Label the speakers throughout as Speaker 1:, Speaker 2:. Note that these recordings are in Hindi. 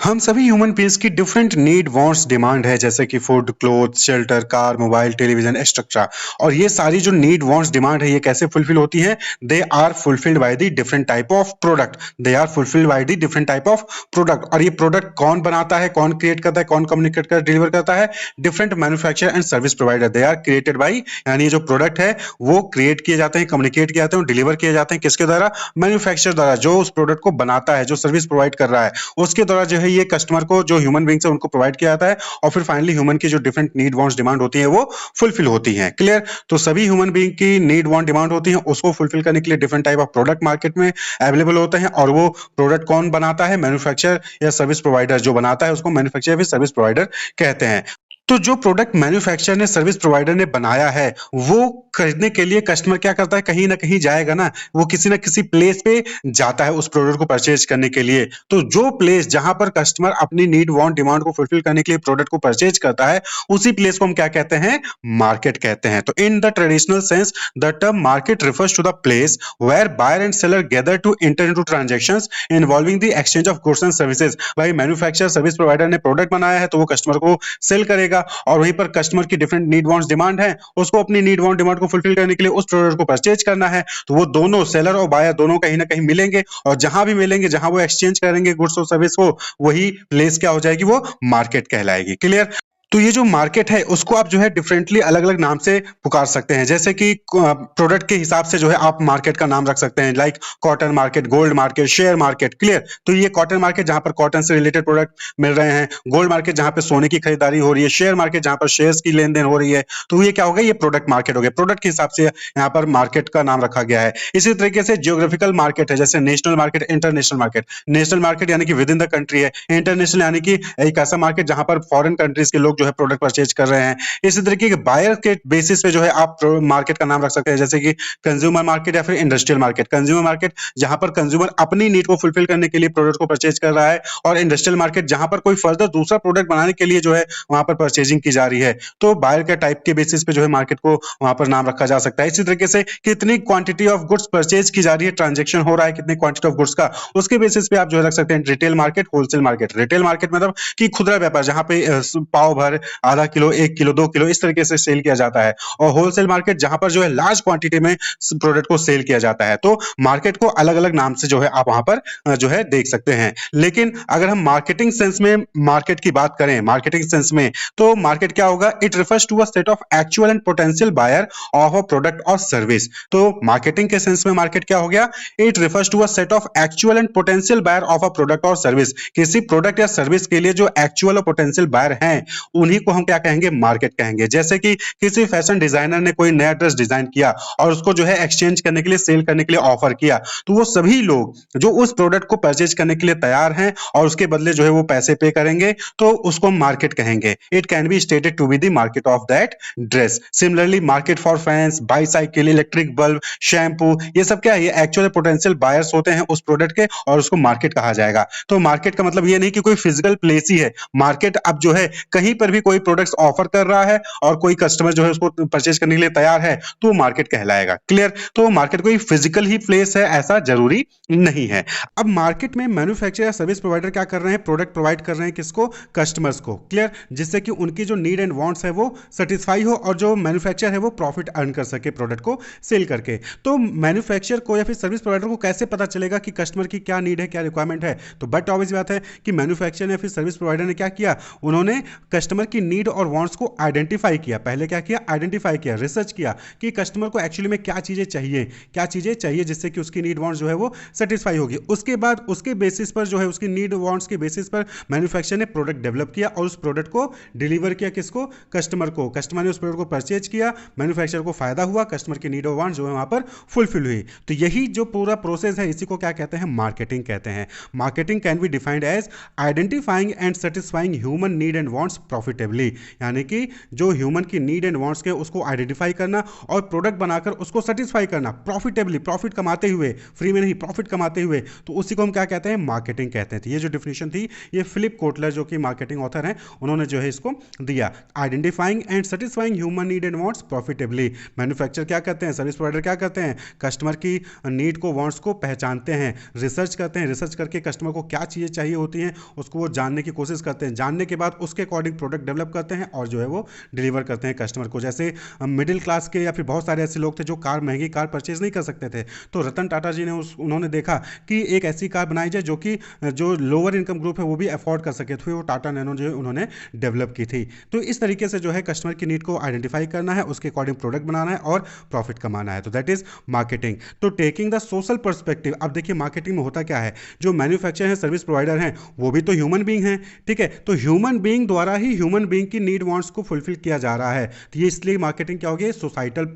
Speaker 1: हम सभी ह्यूमन बीइंग्स की डिफरेंट नीड वांट्स डिमांड है, जैसे कि food, cloth, shelter, car, mobile, television etcetera. और ये सारी जो नीड वांट्स डिमांड है, ये कैसे फुलफिल होती है? They are fulfilled by the different type of product. They are fulfilled by the different type of product. और ये प्रोडक्ट कौन बनाता है, कौन क्रिएट करता है, कौन कम्युनिकेट कर डिलीवर करता है? Different manufacture and service provider. They are created by, यानी जो प्रोडक्ट है वो क्रिएट किए जाते हैं, कम्युनिकेट किए जाते हैं, डिलीवर किए जाते हैं किसके द्वारा? मैन्युफैक्चर द्वारा, जो उस प्रोडक्ट को बनाता है, जो सर्विस प्रोवाइड कर रहा है, उसके द्वारा जो है ये कस्टमर को, जो ह्यूमन बीइंग्स है उनको प्रोवाइड किया जाता है। और फिर फाइनली ह्यूमन की जो डिफरेंट नीड वांट्स डिमांड होती है वो फुलफिल होती है। क्लियर? तो सभी ह्यूमन बीइंग की नीड वांट डिमांड होती है, उसको फुलफिल करने के लिए different type of product market में अवेलेबल होते हैं। और वो प्रोडक्ट कौन बनाता है? मैन्युफैक्चर या सर्विस प्रोवाइडर जो बनाता है उसको मैन्युफैक्चर या फिर सर्विस प्रोवाइडर कहते हैं। तो जो प्रोडक्ट मैन्युफैक्चरर ने, सर्विस प्रोवाइडर ने बनाया है, वो खरीदने के लिए कस्टमर क्या करता है? कहीं ना कहीं जाएगा ना, वो किसी ना किसी प्लेस पे जाता है उस प्रोडक्ट को परचेज करने के लिए। तो जो प्लेस जहां पर कस्टमर अपनी नीड वांट डिमांड को फुलफिल करने के लिए प्रोडक्ट को परचेज करता है, उसी प्लेस को हम क्या कहते हैं? मार्केट कहते हैं। तो in the traditional sense the term market refers to the place where buyer and seller gather to enter into transactions involving the exchange of goods and services. भाई मैन्युफैक्चरर, सर्विस प्रोवाइडर ने प्रोडक्ट बनाया है तो वो कस्टमर को सेल करेगा, और वहीं पर कस्टमर की डिफरेंट नीड वांट्स डिमांड है, उसको अपनी नीड वांट डिमांड को फुलफिल करने के लिए उस प्रोडक्ट को परचेज करना है। तो वो दोनों, सेलर और बायर, दोनों कहीं ना कहीं मिलेंगे, और जहां भी मिलेंगे, जहां वो एक्सचेंज करेंगे गुड्स और सर्विस को, वही प्लेस क्या हो जाएगी? वो मार्केट कहलाएगी। क्लियर? तो ये जो मार्केट है उसको आप जो है डिफरेंटली अलग अलग नाम से पुकार सकते हैं। जैसे कि प्रोडक्ट के हिसाब से जो है आप मार्केट का नाम रख सकते हैं, like cotton market, gold market, share market. Clear? तो ये कॉटन मार्केट जहां पर कॉटन से रिलेटेड प्रोडक्ट मिल रहे हैं, गोल्ड मार्केट जहां पर सोने की खरीदारी हो रही है, शेयर मार्केट जहां पर शेयर्स की लेन देन हो रही है। तो ये क्या हो गया? ये प्रोडक्ट मार्केट हो गया। प्रोडक्ट के हिसाब से यहाँ पर मार्केट का नाम रखा गया है। इसी तरीके से जियोग्राफिकल मार्केट है, जैसे national market, international market. National market यानी कि विद इन द कंट्री है, इंटरनेशनल यानी कि एक ऐसा मार्केट जहां पर फॉरेन कंट्रीज के लोग जो है प्रोडक्ट परचेज कर रहे हैं। इसी तरीके के बायर के बेसिस पे जो है आप मार्केट का नाम रख सकते हैं, जैसे कि कंज्यूमर मार्केट या फिर इंडस्ट्रियल मार्केट। कंज्यूमर मार्केट जहां पर कंज्यूमर अपनी नीड को फुलफिल करने के लिए प्रोडक्ट को परचेज कर रहा है, और इंडस्ट्रियल मार्केट जहां पर कोई फर्दर दूसरा प्रोडक्ट बनाने के लिए जो है वहां पर परचेजिंग की जा रही है। तो बायर के टाइप के बेसिस पे जो है मार्केट को वहां पर नाम रखा जा सकता है। इसी तरीके से कितनी क्वांटिटी ऑफ गुड्स परचेज की जा रही है, ट्रांजेक्शन हो रहा है कितनी क्वांटिटी ऑफ गुड्स का, उसके बेसिस पे आप जो है रख सकते हैं retail market, wholesale market. Retail market मतलब कि खुदरा व्यापार, जहां पे पाव भर, आधा किलो, 1 किलो, 2 किलो इस तरीके से सेल किया जाता है। और होलसेल मार्केट जहां पर जो है लार्ज क्वांटिटी में प्रोडक्ट को सेल किया जाता है। तो मार्केट को अलग अलग नाम से जो है आप वहां पर जो है देख सकते हैं। लेकिन अगर हम मार्केटिंग सेंस में मार्केट की बात करें, मार्केटिंग सेंस में, तो मार्केट क्या होगा? It refers to a set of actual and potential buyer of a product और सर्विस। तो मार्केटिंग के सेंस में मार्केट क्या हो गया? It refers to a set of actual and potential buyer of a product और सर्विस। किसी प्रोडक्ट या सर्विस के लिए जो एक्चुअल और पोटेंशियल बायर हैं, उन्हीं को हम क्या कहेंगे? मार्केट कहेंगे। जैसे कि किसी फैशन डिजाइनर ने कोई नया ड्रेस डिजाइन किया और उसको जो है एक्सचेंज करने के लिए, सेल करने के लिए ऑफर किया, तो वो सभी लोग जो उस प्रोडक्ट को परचेज करने के लिए तैयार हैं और उसके बदले जो है वो पैसे पे करेंगे, तो उसको मार्केट कहेंगे। It can be stated to be the market of that dress. Similarly market for fans, bicycle, electric bulb, shampoo, ये सब क्या है? ये एक्चुअल पोटेंशियल बायर्स होते हैं उस प्रोडक्ट के, और उसको मार्केट कहा जाएगा। तो मार्केट का मतलब ये नहीं कि कोई फिजिकल प्लेस ही है। मार्केट अब जो है कहीं पर भी कोई प्रोडक्ट्स ऑफर कर रहा है और कोई कस्टमर जो है उसको परचेज करने के लिए तैयार है, तो मार्केट कहलाएगा। क्लियर? तो मार्केट कोई फिजिकल ही प्लेस है ऐसा जरूरी नहीं है। अब मार्केट में मैन्युफैक्चरर या सर्विस प्रोवाइडर क्या कर रहे हैं? प्रोडक्ट प्रोवाइड कर रहे हैं किसको? कस्टमर्स को। क्लियर? जिससे कि उनकी जो नीड एंड वांट्स है वो सेटिस्फाई हो, और जो मैन्युफैक्चरर है वो प्रॉफिट अर्न कर सके प्रोडक्ट को सेल करके। तो मैन्युफैक्चरर को या फिर सर्विस प्रोवाइडर को कैसे पता चलेगा कि कस्टमर की क्या नीड है, क्या रिक्वायरमेंट है? तो बट ऑब्वियस बात है कि मैन्युफैक्चरर या फिर सर्विस प्रोवाइडर ने क्या किया? उन्होंने कस्टमर की नीड और वांट्स को आइडेंटिफाई किया। पहले क्या किया? आइडेंटिफाई किया, रिसर्च किया कि कस्टमर को एक्चुअली में क्या चीजें चाहिए, क्या चीजें चाहिए जिससे कि उसकी नीड वांट्स जो है वो सेटिस्फाई होगी। उसके बाद उसके बेसिस पर जो है, उसकी नीड वांट्स के बेसिस पर मैन्युफैक्चरर ने प्रोडक्ट डेवलप किया और उस प्रोडक्ट को डिलीवर किया किसको? कस्टमर को। कस्टमर ने उस प्रोडक्ट को परचेज किया, मैन्युफैक्चरर को फायदा हुआ, कस्टमर की नीड और वांट्स जो है वहां पर फुलफिल हुई। तो यही जो पूरा प्रोसेस है, इसी को क्या कहते हैं? मार्केटिंग कहते हैं। Marketing can be defined as identifying and satisfying human need and wants profitably, यानी कि जो ह्यूमन की नीड एंड वांट्स के उसको आइडेंटिफाई करना और प्रोडक्ट बनाकर उसको सेटिस्फाई करना प्रॉफिटेबली, प्रॉफिट कमाते हुए, फ्री में नहीं प्रॉफिट कमाते हुए, तो उसी को हम क्या कहते हैं, मार्केटिंग कहते हैं। तो ये जो डिफिनेशन थी ये फिलिप कोटलर जो कि मार्केटिंग ऑथर हैं उन्होंने जो है इसको दिया। Identifying and satisfying human need and wants profitably. Manufacture क्या करते हैं, सर्विस प्रोवाइडर क्या करते हैं, कस्टमर की नीड को, वांट्स को पहचानते हैं, रिसर्च करते हैं, रिसर्च करके कस्टमर को क्या चीज़ें चाहिए होती हैं उसको वो जानने की कोशिश करते हैं, जानने के बाद उसके अकॉर्डिंग प्रोडक्ट डेवलप करते हैं और जो है वो डिलीवर करते हैं कस्टमर को। जैसे मिडिल क्लास के या फिर बहुत सारे ऐसे लोग थे जो कार, महंगी कार परचेज नहीं कर सकते थे, तो रतन टाटा जी ने उन्होंने देखा कि एक ऐसी कार बनाई जाए जो कि जो लोअर इनकम ग्रुप है वो भी अफोर्ड कर सके, तो वो टाटा नैनो जो है उन्होंने डेवलप की थी। तो इस तरीके से जो है कस्टमर की नीड को आइडेंटिफाई करना है, उसके अकॉर्डिंग प्रोडक्ट बनाना है और प्रॉफिट कमाना है, तो दैट इज मार्केटिंग। तो टेकिंग द सोशल पर्सपेक्टिव, अब देखिए मार्केटिंग में होता क्या है, जो मैन्युफैक्चरर है, सर्विस प्रोवाइडर हैं, वो भी तो ह्यूमन बीइंग हैं, ठीक है, तो ह्यूमन बीइंग द्वारा ही ह्यूमन बीइंग की नीड वांट्स को फुलफिल किया जा रहा है। तो ये इसलिए मार्केटिंग क्या हो गया, सोसाइटल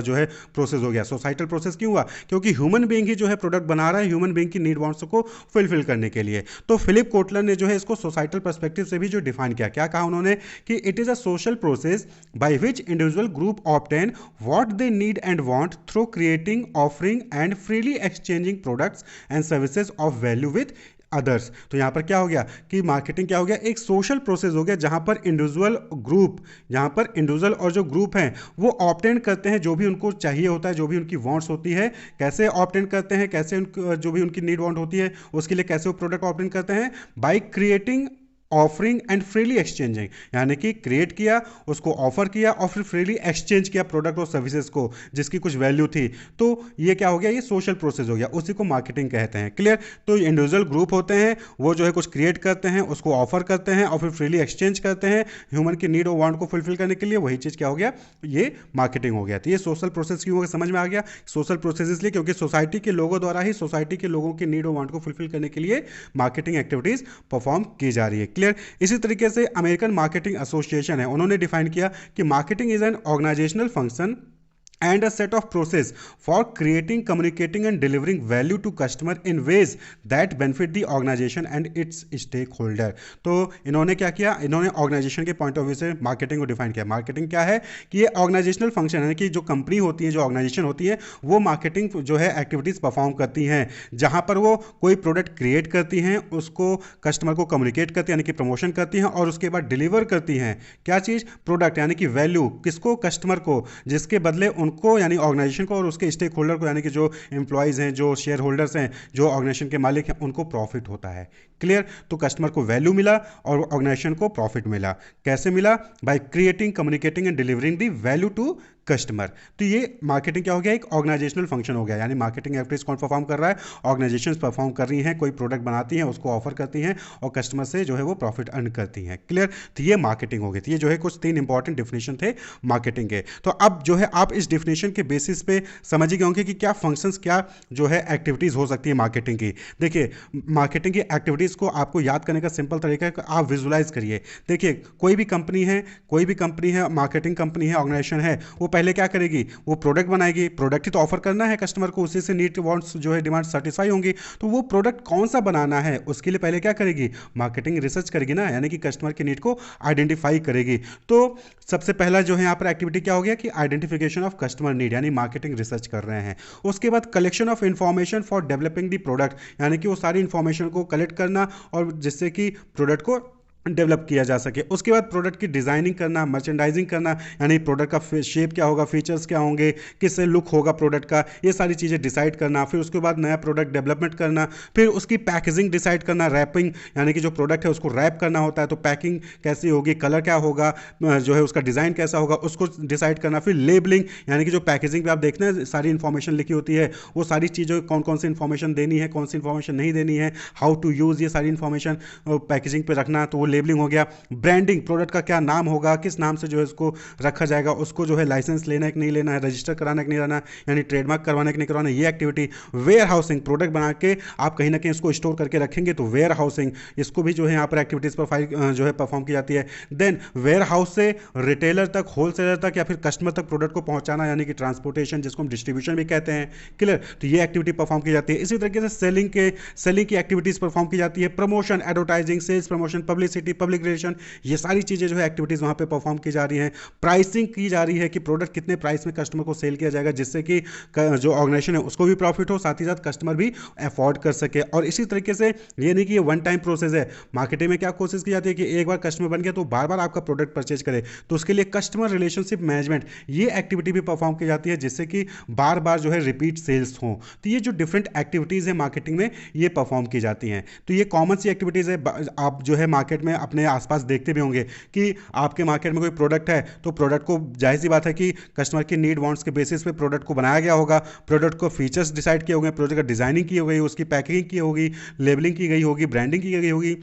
Speaker 1: जो है प्रोसेस हो गया। सोसाइटल प्रोसेस क्यों हुआ, क्योंकि ह्यूमन बीइंग ही जो है प्रोडक्ट बना रहा है ह्यूमन बीइंग की नीड वांट्स को फुलफिल करने के लिए। तो फिलिप कोटलर ने जो है इसको सोसाइटल पर्सपेक्टिव से भी जो डिफाइन किया, क्या कहा उन्होंने कि it is a social process by which individual group obtain what they need and want through creating, offering and freely exchanging products and services of value with others. तो यहां पर क्या हो गया कि मार्केटिंग क्या हो गया, एक सोशल प्रोसेस हो गया जहां पर इंडिविजुअल ग्रुप, जहां पर इंडिविजुअल और जो ग्रुप हैं वो ऑब्टेन करते हैं जो भी उनको चाहिए होता है, जो भी उनकी वांट्स होती है, कैसे ऑब्टेन करते हैं, कैसे जो भी उनकी नीड वांट होती है उसके लिए कैसे वो प्रोडक्ट ऑब्टेन करते हैं, by creating, offering and freely exchanging, यानी कि क्रिएट किया, उसको ऑफर किया और फिर फ्रीली एक्सचेंज किया प्रोडक्ट और सर्विसेज को जिसकी कुछ वैल्यू थी। तो ये क्या हो गया, ये सोशल प्रोसेस हो गया, उसी को मार्केटिंग कहते हैं। क्लियर। तो इंडिविजुअल ग्रुप होते हैं वो जो है कुछ क्रिएट करते हैं, उसको ऑफर करते हैं और फिर फ्रीली एक्सचेंज करते हैं ह्यूमन की नीड और वांट को फुलफिल करने के लिए, वही चीज क्या हो गया, ये मार्केटिंग हो गया। तो ये सोशल प्रोसेस क्यों हो गया, समझ में आ गया। सोशल प्रोसेस इसलिए क्योंकि सोसाइटी के लोगों द्वारा ही सोसाइटी के लोगों की नीड और वांट को फुलफिल करने के लिए मार्केटिंग एक्टिविटीज परफॉर्म की जा रही है। क्लियर। इसी तरीके से अमेरिकन मार्केटिंग एसोसिएशन है, उन्होंने डिफाइन किया कि marketing is an organisational function and a set of process for creating, communicating and delivering value to customer in ways that benefit the organization and its stakeholder। तो इन्होंने क्या किया, इन्होंने ऑर्गेनाइजेशन के पॉइंट ऑफ व्यू से मार्केटिंग को डिफाइन किया। मार्केटिंग क्या है कि ये ऑर्गेनाइजेशनल फंक्शन है कि जो कंपनी होती है, जो ऑर्गेनाइजेशन होती है, वो मार्केटिंग जो है एक्टिविटीज परफॉर्म करती हैं, जहां पर वो कोई प्रोडक्ट क्रिएट करती हैं, उसको कस्टमर को कम्युनिकेट करती हैं यानी कि प्रमोशन करती हैं और उसके बाद डिलीवर करती हैं क्या चीज, प्रोडक्ट यानी कि वैल्यू, किसको, कस्टमर को, जिसके बदले उनको यानी ऑर्गेनाइजेशन को और उसके स्टेक होल्डर को यानी कि जो एम्प्लॉयज हैं, जो शेयर होल्डर्स हैं, जो ऑर्गेनाइजेशन के मालिक हैं, उनको प्रॉफिट होता है। क्लियर। तो कस्टमर को वैल्यू मिला और ऑर्गेनाइजेशन को प्रॉफिट मिला। कैसे मिला, by creating, communicating and delivering the value to customer. तो ये मार्केटिंग क्या हो गया, एक ऑर्गेनाइजेशनल फंक्शन हो गया, यानी मार्केटिंग एक्टिविटीज कौन परफॉर्म कर रहा है, ऑर्गेनाइजेशंस परफॉर्म कर रही हैं, कोई प्रोडक्ट बनाती हैं, उसको ऑफर करती हैं और कस्टमर से जो है वो प्रॉफिट अर्न करती हैं। क्लियर। तो ये मार्केटिंग हो गई थी। ये जो है कुछ 3 इंपॉर्टेंट डिफिनेशन थे मार्केटिंग के। तो अब जो है आप इस डिफिनेशन के बेसिस पे समझ ही गए होंगे कि क्या फंक्शंस, क्या जो है एक्टिविटीज हो सकती है मार्केटिंग की। देखिए मार्केटिंग की एक्टिविटीज को आपको याद करने का सिंपल तरीका है कि आप विजुलाइज करिए। देखिए कोई भी कंपनी है, मार्केटिंग कंपनी है, ऑर्गेनाइजेशन है, वो पहले क्या करेगी, वो प्रोडक्ट बनाएगी, प्रोडक्ट ही तो ऑफर करना है कस्टमर को, उसी से नीड वांट्स जो है डिमांड सेटिस्फाई होंगी। तो वो प्रोडक्ट कौन सा बनाना है उसके लिए पहले क्या करेगी, मार्केटिंग रिसर्च करेगी ना, यानी कि कस्टमर की नीड को आइडेंटिफाई करेगी। तो सबसे पहला जो है यहाँ पर एक्टिविटी क्या हो गया कि आइडेंटिफिकेशन ऑफ कस्टमर नीड, यानी मार्केटिंग रिसर्च कर रहे हैं। उसके बाद collection of information for developing the product, यानी कि वो सारी इंफॉर्मेशन को कलेक्ट करना और जिससे कि प्रोडक्ट को डेवलप किया जा सके। उसके बाद प्रोडक्ट की डिज़ाइनिंग करना, मर्चेंडाइजिंग करना, यानी प्रोडक्ट का शेप क्या होगा, फीचर्स क्या होंगे, किस लुक होगा प्रोडक्ट का, ये सारी चीज़ें डिसाइड करना। फिर उसके बाद नया प्रोडक्ट डेवलपमेंट करना, फिर उसकी पैकेजिंग डिसाइड करना, रैपिंग, यानी कि जो प्रोडक्ट है उसको रैप करना होता है, तो पैकिंग कैसी होगी, कलर क्या होगा, जो है उसका डिज़ाइन कैसा होगा, उसको डिसाइड करना। फिर लेबलिंग, यानी कि जो पैकेजिंग पे आप देखते हैं सारी इन्फॉर्मेशन लिखी होती है, वो सारी चीज़ों कौन कौन सी इन्फॉर्मेशन देनी है, कौन सी इन्फॉर्मेशन नहीं देनी है, हाउ टू यूज़, ये सारी इन्फॉर्मेशन पैकेजिंग पे रखना, तो वो लेबलिंग हो गया। ब्रांडिंग, प्रोडक्ट का क्या नाम होगा, किस नाम से जो है उसको रखा जाएगा, उसको जो है लाइसेंस लेना है कि नहीं लेना है, रजिस्टर कराना है कि नहीं कराना, यानी ट्रेडमार्क करवाना है कि नहीं करवाना, ये एक्टिविटी। वेयर हाउसिंग, प्रोडक्ट बना के आप कहीं ना कहीं इसको स्टोर करके रखेंगे, तो वेयर हाउसिंग, इसको भी जो है यहाँ पर एक्टिविटीज पर जो है परफॉर्म की जाती है। देन वेयर हाउस से रिटेलर तक, होलसेलर तक या फिर कस्टमर तक प्रोडक्ट को पहुंचाना, यानी कि ट्रांसपोर्टेशन, जिसको हम डिस्ट्रीब्यूशन भी कहते हैं। क्लियर। तो ये एक्टिविटी परफॉर्म की जाती है। इसी तरीके से सेलिंग की एक्टिविटीज परफॉर्म की जाती है। Promotion, advertising, sales promotion, publicity, publicity, public relation, ये सारी चीज़ें जो है एक्टिविटीज़ वहाँ पे परफॉर्म की जा रही हैं। प्राइसिंग की जा रही है कि प्रोडक्ट कितने प्राइस में कस्टमर को सेल किया जाएगा, जिससे कि जो ऑर्गेनाइजेशन है उसको भी प्रॉफिट हो, साथ ही साथ कस्टमर भी अफोर्ड कर सके। और इसी तरीके से ये नहीं कि ये वन टाइम प्रोसेस है। मार्केटिंग में क्या कोशिश की जाती है कि एक बार कस्टमर बन गया तो बार बार आपका प्रोडक्ट परचेज करे, तो उसके लिए कस्टमर रिलेशनशिप मैनेजमेंट ये एक्टिविटी भी परफॉर्म की जाती है, जिससे कि बार बार जो है रिपीट सेल्स हो। तो ये जो डिफरेंट एक्टिविटीज़ है मार्केटिंग में ये परफॉर्म की जाती हैं। तो ये कॉमन सी एक्टिविटीज़ है, आप जो है मार्केट में अपने आसपास देखते भी होंगे कि आपके मार्केट में कोई प्रोडक्ट है तो प्रोडक्ट को जाहिर सी बात है कि कस्टमर की नीड वांट्स के बेसिस पे प्रोडक्ट को बनाया गया होगा, प्रोडक्ट को फीचर्स डिसाइड किए होंगे, प्रोडक्ट का डिजाइनिंग की होगी, उसकी पैकेजिंग की होगी, लेबलिंग की गई होगी, ब्रांडिंग की गई होगी,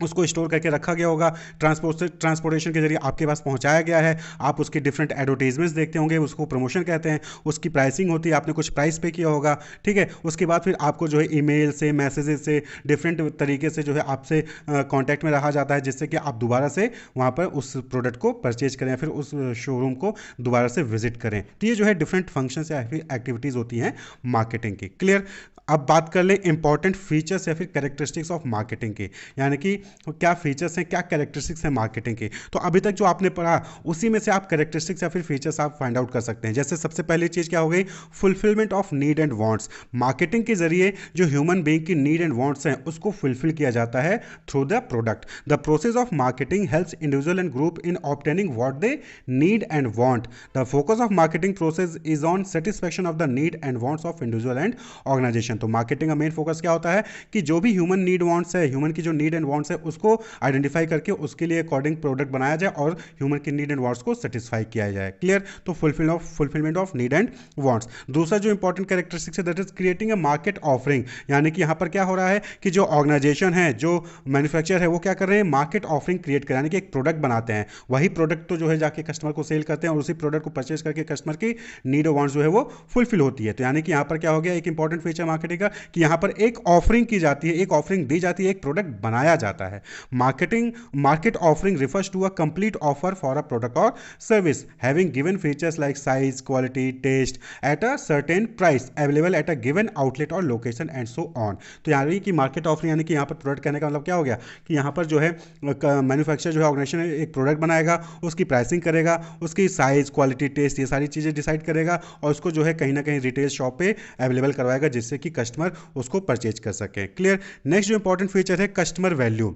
Speaker 1: उसको स्टोर करके रखा गया होगा, ट्रांसपोर्टेशन के जरिए आपके पास पहुंचाया गया है। आप उसके डिफरेंट एडवर्टीजमेंट्स देखते होंगे, उसको प्रमोशन कहते हैं, उसकी प्राइसिंग होती है, आपने कुछ प्राइस पे किया होगा, ठीक है। उसके बाद फिर आपको जो है ईमेल से, मैसेजेस से, डिफरेंट तरीके से जो है आपसे कांटेक्ट में रहा जाता है, जिससे कि आप दोबारा से वहाँ पर उस प्रोडक्ट को परचेज करें, फिर उस शोरूम को दोबारा से विजिट करें। तो ये जो है डिफरेंट फंक्शंस या फिर एक्टिविटीज़ होती हैं मार्केटिंग की। क्लियर। अब बात कर ले इंपॉर्टेंट फीचर्स या फिर कैरेक्टरिस्टिक्स ऑफ मार्केटिंग की, यानी कि क्या फीचर्स हैं, क्या कैरेक्टरिस्टिक्स हैं मार्केटिंग की। तो अभी तक जो आपने पढ़ा उसी में से आप कैरेक्टरिस्टिक्स या फिर फीचर्स आप फाइंड आउट कर सकते हैं। जैसे सबसे पहली चीज़ क्या हो गई, fulfilment of need and wants. Marketing के जरिए जो ह्यूमन बीइंग की नीड एंड वांट्स हैं उसको फुलफिल किया जाता है through the product. The process of marketing helps individual and group in obtaining what they need and want. The focus of marketing process is on satisfaction of the need and wants of individual and organisation. तो मार्केटिंग का मेन फोकस क्या होता है कि जो भी ह्यूमन नीड वांट्स है, ह्यूमन की जो नीड एंड वांट्स है उसको आइडेंटिफाई करके उसके लिए अकॉर्डिंग प्रोडक्ट बनाया जाए और ह्यूमन की नीड एंड वांट्स को सेटिस्फाई किया जाए। क्लियर। तो fulfilment of need and wants. दूसरा जो इंपॉर्टेंट कैरेक्टरिस्टिक्स है that is creating a market offering, यानी कि यहां पर क्या हो रहा है कि जो ऑर्गेनाइजेशन है, जो मैन्युफैक्चर है, वो क्या कर रहे हैं, मार्केट ऑफरिंग क्रिएट कर, यानी कि एक प्रोडक्ट बनाते हैं, वही प्रोडक्ट तो जो है जाके कस्टमर को सेल करते हैं और उसी प्रोडक्ट को परचेज करके कस्टमर की नीड और वांट्स जो है वो फुलफिल होती है। तो यानी कि यहां पर क्या हो गया, एक इंपॉर्टेंट फीचर मार्केटिंग का कि यहां पर एक ऑफरिंग की जाती है, एक ऑफरिंग दी जाती है, एक प्रोडक्ट बनाया जाता है। Market offering refers to a complete offer for a product और service having given features like size, quality, taste at a certain price available at a given outlet और लोकेशन एंड सो ऑन। तो यानी कि मार्केट ऑफरिंग यानी कि यहाँ पर प्रोडक्ट कहने का मतलब क्या हो गया कि यहाँ पर जो है मैन्युफैक्चर जो है ऑर्गेनाइजेशन एक प्रोडक्ट बनाएगा, उसकी प्राइसिंग करेगा, उसकी साइज, क्वालिटी, टेस्ट ये सारी चीज़ें डिसाइड करेगा और उसको जो है कहीं ना कहीं रिटेल शॉप पे अवेलेबल करवाएगा, जिससे कि कस्टमर उसको परचेज कर सके। क्लियर। नेक्स्ट जो इंपॉर्टेंट फीचर है कस्टमर वैल्यू।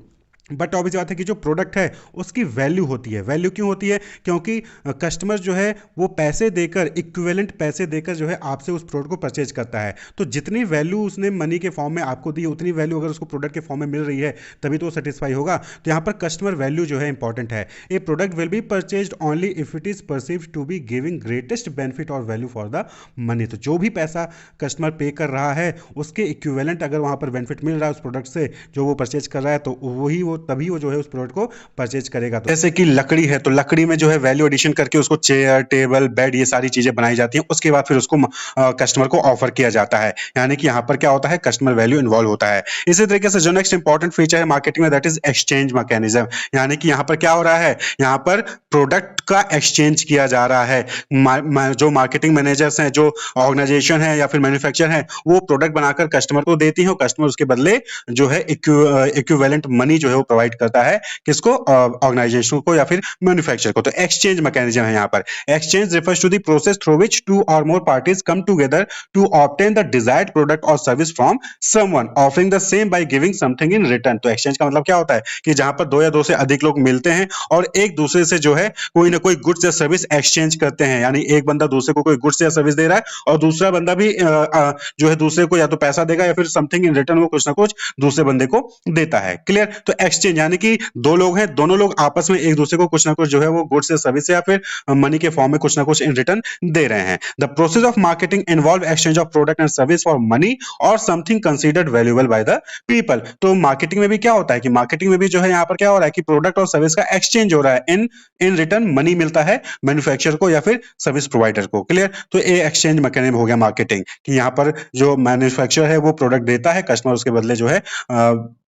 Speaker 1: बट ऑब्वियस बात है कि जो प्रोडक्ट है उसकी वैल्यू होती है। वैल्यू क्यों होती है, क्योंकि कस्टमर जो है वो पैसे देकर, इक्विवेलेंट पैसे देकर जो है आपसे उस प्रोडक्ट को परचेज करता है। तो जितनी वैल्यू उसने मनी के फॉर्म में आपको दी, उतनी वैल्यू अगर उसको प्रोडक्ट के फॉर्म में मिल रही है तभी तो वो सेटिस्फाई होगा। तो यहाँ पर कस्टमर वैल्यू जो है इंपॉर्टेंट है। A product will be purchase only if it is perceived to be giving greatest benefit और वैल्यू फॉर द मनी। तो जो भी पैसा कस्टमर पे कर रहा है उसके इक्विवेलेंट अगर वहाँ पर बेनिफिट मिल रहा है उस प्रोडक्ट से जो वो परचेज कर रहा है, तो वही वो तभी वो जो है उस प्रोडक्ट को परचेज करेगा। तो जैसे कि लकड़ी है तो लकड़ी में जो है वैल्यू एडिशन करके उसको चेयर, टेबल, बेड ये सारी चीजें बनाई जाती हैं, उसके बाद फिर उसको कस्टमर को ऑफर किया जाता है। यानी कि यहाँ पर क्या होता है, कस्टमर वैल्यू इन्वॉल्व होता है। इसी तरीके से जो नेक्स्ट इंपॉर्टेंट फीचर है मार्केटिंग में दैट इज एक्सचेंज मैकेनिज्म। यानी कि यहाँ पर क्या हो रहा है, यहाँ पर प्रोडक्ट का एक्सचेंज किया जा रहा है। जो मार्केटिंग मैनेजर्स हैं, जो ऑर्गेनाइजेशन है या फिर मैन्युफैक्चर है, वो प्रोडक्ट बनाकर कस्टमर को देती है और कस्टमर उसके बदले जो है इक्विवेलेंट मनी जो है वो प्रोवाइड करता है किसको, ऑर्गेनाइजेशन को या फिर मैन्युफैक्चर को। तो एक्सचेंज मैकेनिज्म है यहाँ पर। Exchange refers to the process through which two और more parties come together to obtain the desired product और service from someone offering the same by giving something in return. तो एक्सचेंज का मतलब क्या होता है कि जहां पर दो या दो से अधिक लोग मिलते हैं और एक दूसरे से जो है कोई ना कोई गुड्स या सर्विस एक्सचेंज करते हैं। यानी एक बंदा दूसरे को कोई गुड्स या सर्विस दे रहा है और दूसरा बंदा भी जो है दूसरे को या तो पैसा देगा या फिर समथिंग इन रिटर्न वो कुछ ना कुछ दूसरे बंदे को देता है। क्लियर। तो एक्सचेंज यानी कि दो लोग हैं, दोनों लोग आपस में एक दूसरे को कुछ ना कुछ जो है वो गुड्स या सर्विस या फिर मनी के फॉर्म में कुछ ना कुछ इन रिटर्न दे रहे हैं। The process of marketing involve exchange of product and service for money और something considered valuable by the people. तो मार्केटिंग में भी क्या होता है कि मार्केटिंग में भी जो है यहाँ पर क्या हो रहा है कि प्रोडक्ट और सर्विस का एक्सचेंज हो रहा है, इन रिटर्न मनी मिलता है मैन्युफैक्चरर को या फिर सर्विस प्रोवाइडर को। क्लियर। तो ये एक्सचेंज मैकेनिज्म हो गया मार्केटिंग कि यहाँ पर जो मैन्युफैक्चरर है वो प्रोडक्ट देता है, कस्टमर उसके बदले जो है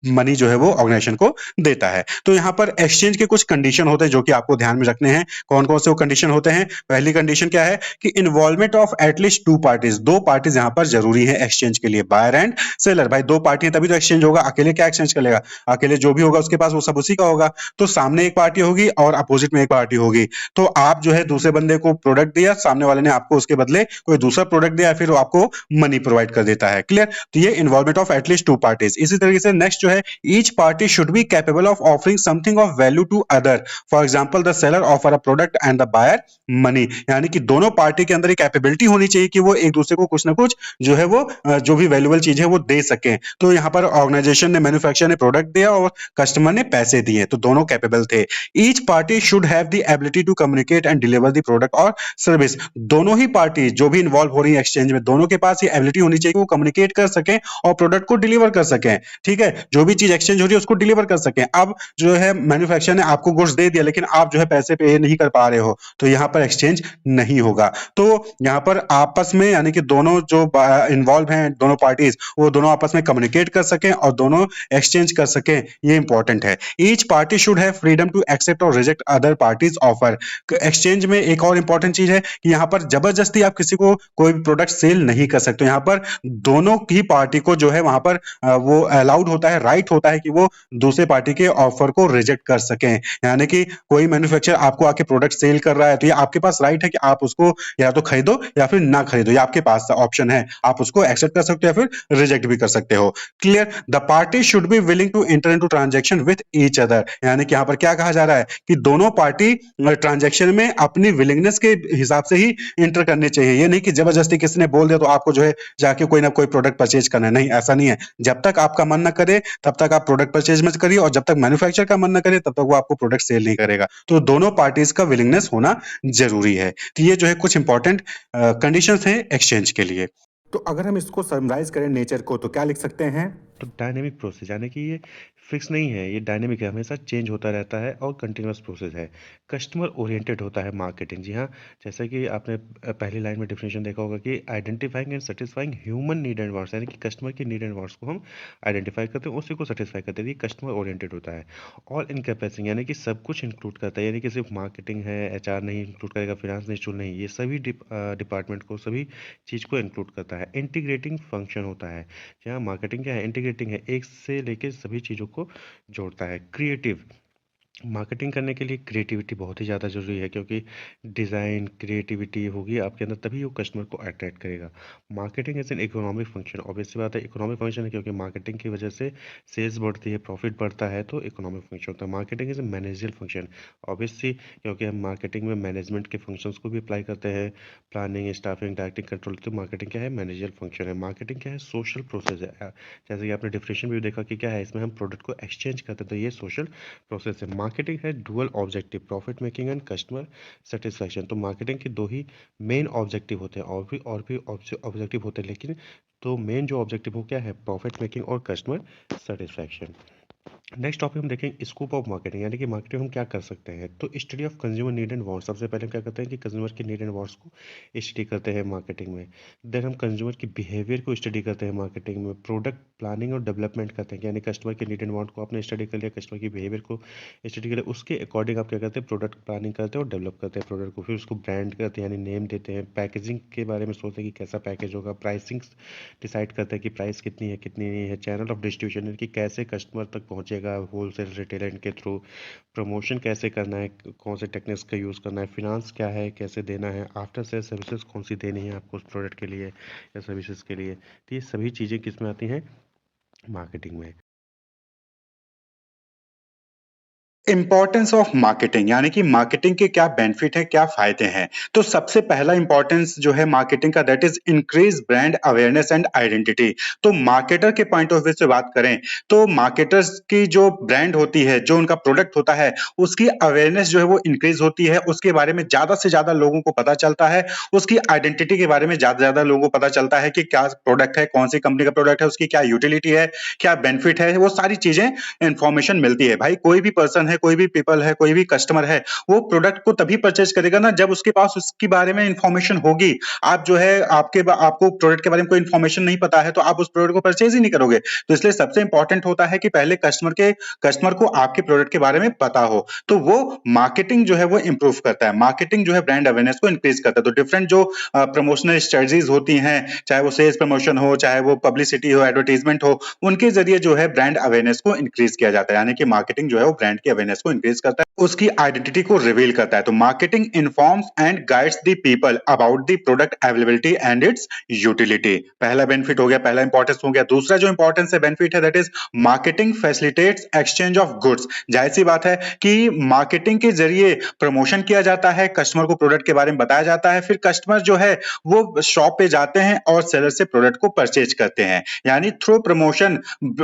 Speaker 1: मनी जो है वो ऑर्गेनाइजेशन को देता है। तो यहाँ पर एक्सचेंज के कुछ कंडीशन होते हैं जो कि आपको ध्यान में रखने हैं। कौन-कौन से वो कंडीशन होते हैं? पहली कंडीशन क्या है कि involvement of at least 2 parties, 2 parties यहाँ पर ज़रूरी है एक्सचेंज के लिए, बायर एंड सेलर। भाई 2 पार्टी है तभी तो एक्सचेंज होगा, अकेले क्या एक्सचेंज कर लेगा? अकेले जो भी होगा उसके पास वो सब उसी का होगा। तो सामने एक पार्टी होगी और अपोजिट में एक पार्टी होगी। तो आप जो है दूसरे बंदे को प्रोडक्ट दिया, सामने वाले ने आपको उसके बदले कोई दूसरा प्रोडक्ट दिया, फिर वो आपको मनी प्रोवाइड कर देता है। क्लियर? तो ये इन्वॉल्वमेंट ऑफ एटलीस्ट 2 पार्टीज। इसी तरीके से नेक्स्ट जो है each party should be capable of offering something of value to other. For example, the seller offer a product and the buyer money. यानी कि दोनों पार्टी के अंदर एक कैपेबिलिटी होनी चाहिए कि वो एक दूसरे को कुछ ना कुछ जो है वो जो भी वैल्यूएबल चीज है वो दे सके। तो यहाँ पर ऑर्गेनाइजेशन ने, मैन्युफैक्चरर ने प्रोडक्ट दिया और कस्टमर ने पैसे दिए, तो दोनों कैपेबल थे। Each party should have the ability to communicate and deliver the product और सर्विस। दोनों ही पार्टी जो भी इन्वॉल्व हो रही है एक्सचेंज में, दोनों के पास ये एबिलिटी होनी चाहिए कि वो कम्युनिकेट कर सकें और प्रोडक्ट को डिलीवर कर सकें। ठीक है, जो भी चीज एक्सचेंज हो रही है उसको डिलीवर कर सकें। अब जो है मैन्युफैक्चरर ने आपको गुड्स दे दिया लेकिन आप जो है पैसे पे नहीं कर पा रहे हो, तो यहाँ पर एक्सचेंज नहीं होगा। तो यहाँ पर आपस में यानी कि दोनों जो इन्वॉल्व हैं, दोनों पार्टीज, वो दोनों आपस में कम्युनिकेट कर सकें और दोनों एक्सचेंज कर सकें, ये इंपॉर्टेंट है। Each party should have freedom to accept और reject other parties offer. Exchange में एक और इंपॉर्टेंट चीज है कि यहाँ पर जबरदस्ती आप किसी को कोई भी प्रोडक्ट सेल नहीं कर सकते। यहाँ पर दोनों ही पार्टी को जो है वहां पर वो अलाउड होता है, राइट होता है कि वो दूसरे पार्टी के ऑफर को रिजेक्ट कर सकें। यानी कि कोई मैन्युफैक्चरर आपको आके प्रोडक्ट सेल कर रहा है तो ये आपके पास राइट है कि आप उसको या तो खरीदो या फिर ना खरीदो, ये आपके पास ऑप्शन है। आप उसको एक्सेप्ट कर सकते हो या फिर रिजेक्ट भी कर सकते हो। Clear? The party should be willing to enter into transaction with each other. यानी कि यहाँ पर क्या कहा जा रहा है कि दोनों पार्टी ट्रांजैक्शन में अपनी विलिंगनेस के हिसाब से ही इंटर करने चाहिए। ये नहीं कि जबरदस्ती किसी ने बोल दिया तो आपको जो है जाके कोई ना कोई प्रोडक्ट परचेज करना है। नहीं, ऐसा नहीं है। जब तक आपका मन ना करे तब तक आप प्रोडक्ट परचेज मत करिए और जब तक मैन्युफैक्चरर का मन ना करे तब तक वो आपको प्रोडक्ट सेल नहीं करेगा। तो दोनों पार्टीज का विलिंगनेस होना जरूरी है। तो ये जो है कुछ इंपॉर्टेंट कंडीशंस हैं एक्सचेंज के लिए। तो अगर हम इसको समराइज करें नेचर को तो क्या लिख सकते हैं?
Speaker 2: तो डायनेमिक प्रोसेस यानी कि ये फिक्स नहीं है, ये डायनेमिक है, हमेशा चेंज होता रहता है और कंटिन्यूअस प्रोसेस है। कस्टमर ओरिएंटेड होता है मार्केटिंग। जी हाँ, जैसा कि आपने पहली लाइन में डेफिनेशन देखा होगा कि identifying and satisfying human need and wants, यानी कि कस्टमर की नीड एंड वांट्स को हम आइडेंटिफाई करते हैं, उसी को सेटिस्फाई करते हैं। ये कस्टमर ओरिएंटेड होता है। ऑल इनकैपेसिंग यानी कि सब कुछ इंक्लूड करता है, यानी कि सिर्फ मार्केटिंग है, एचआर नहीं इंक्लूड करेगा, फिनांस नहीं, ये सभी डिपार्टमेंट को, सभी चीज़ को इंक्लूड करता है। इंटीग्रेटिंग फंक्शन होता है। जहाँ मार्केटिंग क्या है, इंटीग्रेटिंग है, एक से लेके सभी चीज़ों को जोड़ता है। क्रिएटिव, मार्केटिंग करने के लिए क्रिएटिविटी बहुत ही ज़्यादा ज़रूरी है, क्योंकि डिज़ाइन क्रिएटिविटी होगी आपके अंदर तभी वो कस्टमर को अट्रैक्ट करेगा। Marketing as an economic function, obvious सी बात है इकोनॉमिक फंक्शन है, क्योंकि मार्केटिंग की वजह से सेल्स बढ़ती है, प्रॉफिट बढ़ता है, तो इकोनॉमिक फंक्शन होता है। Marketing is a managerial function, obvious सी, क्योंकि हम मार्केटिंग में मैनेजमेंट के फंक्शंस को भी अप्लाई करते हैं, प्लानिंग, स्टाफिंग, डायरेक्टिंग, कंट्रोल। तो मार्केटिंग क्या है, मैनेजरियल फंक्शन है। मार्केटिंग क्या है, सोशल प्रोसेस है। जैसे कि आपने डिफिनेशन भी देखा कि क्या है, इसमें हम प्रोडक्ट को एक्सचेंज करते हैं, तो ये सोशल प्रोसेस है। मार्केटिंग है dual objective, profit making and customer satisfaction. तो मार्केटिंग के दो ही मेन ऑब्जेक्टिव होते हैं, और भी ऑब्जेक्टिव होते हैं, लेकिन तो मेन जो ऑब्जेक्टिव हो क्या है, प्रॉफिट मेकिंग और कस्टमर सेटिस्फैक्शन। नेक्स्ट टॉपिक हम देखेंगे स्कोप ऑफ मार्केटिंग, यानी कि मार्केटिंग हम क्या कर सकते हैं। तो study of consumer need and wants, सबसे पहले हम क्या करते हैं कि कंज्यूमर की नीड एंड वांट्स को स्टडी करते हैं मार्केटिंग में। देन हम कंज्यूमर की बिहेवियर को स्टडी करते हैं मार्केटिंग में। प्रोडक्ट प्लानिंग और डेवलपमेंट करते हैं, यानी कस्टमर की नीड एंड वांट को आपने स्टडी कर लिया, कस्टमर की बिहेवियर को स्टडी कर लिया, उसके अकॉर्डिंग आप क्या करते हैं, प्रोडक्ट प्लानिंग करते हैं और डेवलप करते हैं प्रोडक्ट को। फिर उसको ब्रांड करते हैं, यानी नेम देते हैं। पैकेजिंग के बारे में सोचते हैं कि कैसा पैकेज होगा। प्राइसिंग डिसाइड करते हैं कि प्राइस कितनी है कितनी नहीं है। चैनल ऑफ डिस्ट्रीब्यूशन, यानी कि कैसे कस्टमर तक पहुंचेगा, होलसेल रिटेलर के थ्रू। प्रमोशन कैसे करना है, कौन से टेक्निक्स का यूज़ करना है। फिनांस क्या है, कैसे देना है। आफ्टर सेल सर्विसेज कौन सी देनी है आपको उस प्रोडक्ट के लिए या सर्विसेज के लिए। तो ये सभी चीज़ें किस में आती हैं, मार्केटिंग में।
Speaker 1: इंपॉर्टेंस ऑफ मार्केटिंग, यानी कि मार्केटिंग के क्या बेनिफिट है, क्या फायदे हैं। तो सबसे पहला इंपॉर्टेंस जो है मार्केटिंग का, that is increase brand awareness and identity. तो मार्केटर के पॉइंट ऑफ व्यू से बात करें तो मार्केटर्स की जो ब्रांड होती है, जो उनका प्रोडक्ट होता है, उसकी अवेयरनेस जो है वो इंक्रीज होती है, उसके बारे में ज्यादा से ज्यादा लोगों को पता चलता है, उसकी आइडेंटिटी के बारे में ज्यादा से ज्यादा लोगों को पता चलता है कि क्या प्रोडक्ट है, कौन सी कंपनी का प्रोडक्ट है, उसकी क्या यूटिलिटी है, क्या बेनिफिट है, वो सारी चीजें इंफॉर्मेशन मिलती है। भाई कोई भी पर्सन है, है, कोई भी पीपल है, कोई भी कस्टमर है, वो प्रोडक्ट को तभी परचेज़ करेगा ना जब उसके पास उसके बारे में इन्फॉर्मेशन होगी। आप जो है आपको प्रोडक्ट के बारे में कोई इन्फॉर्मेशन नहीं पता है, तो आप उस प्रोडक्ट को परचेज़ ही नहीं करोगे। तो इसलिए सबसे इम्पोर्टेंट होता है कि पहले कस्टमर को आपके प्रोडक्ट के बारे में पता हो। तो वो मार्केटिंग जो है वो इम्प्रूव करता है। मार्केटिंग जो है ब्रांड अवेयरनेस को इंक्रीज़ करता है। तो डिफरेंट जो प्रमोशनल स्ट्रेटजीज़ होती हैं, चाहे वो सेल्स प्रमोशन हो, चाहे वो पब्लिसिटी हो, एडवर्टाइज़मेंट हो, उनके ज़रिए जो है ब्रांड अवेयरनेस को इंक्रीज़ किया जाता है। यानी कि मार्केटिंग जो है वो ब्रांड की अवेयरनेस को इंक्रीज़ करता है, उसकी आइडेंटिटी को रिवील करता है। तो marketing informs and guides the people about the product availability and it's utility. पहला बेनिफिट हो गया, पहला इंपॉर्टेंस हो गया। दूसरा जो इंपॉर्टेंस है बेनिफिट है that is marketing facilitates exchange of goods. जाहिर सी बात है कि मार्केटिंग के जरिए प्रमोशन किया जाता है, कस्टमर को प्रोडक्ट के बारे में बताया जाता है, फिर कस्टमर जो है वो शॉप पे जाते हैं और सेलर से प्रोडक्ट को परचेज करते हैं। यानी through promotion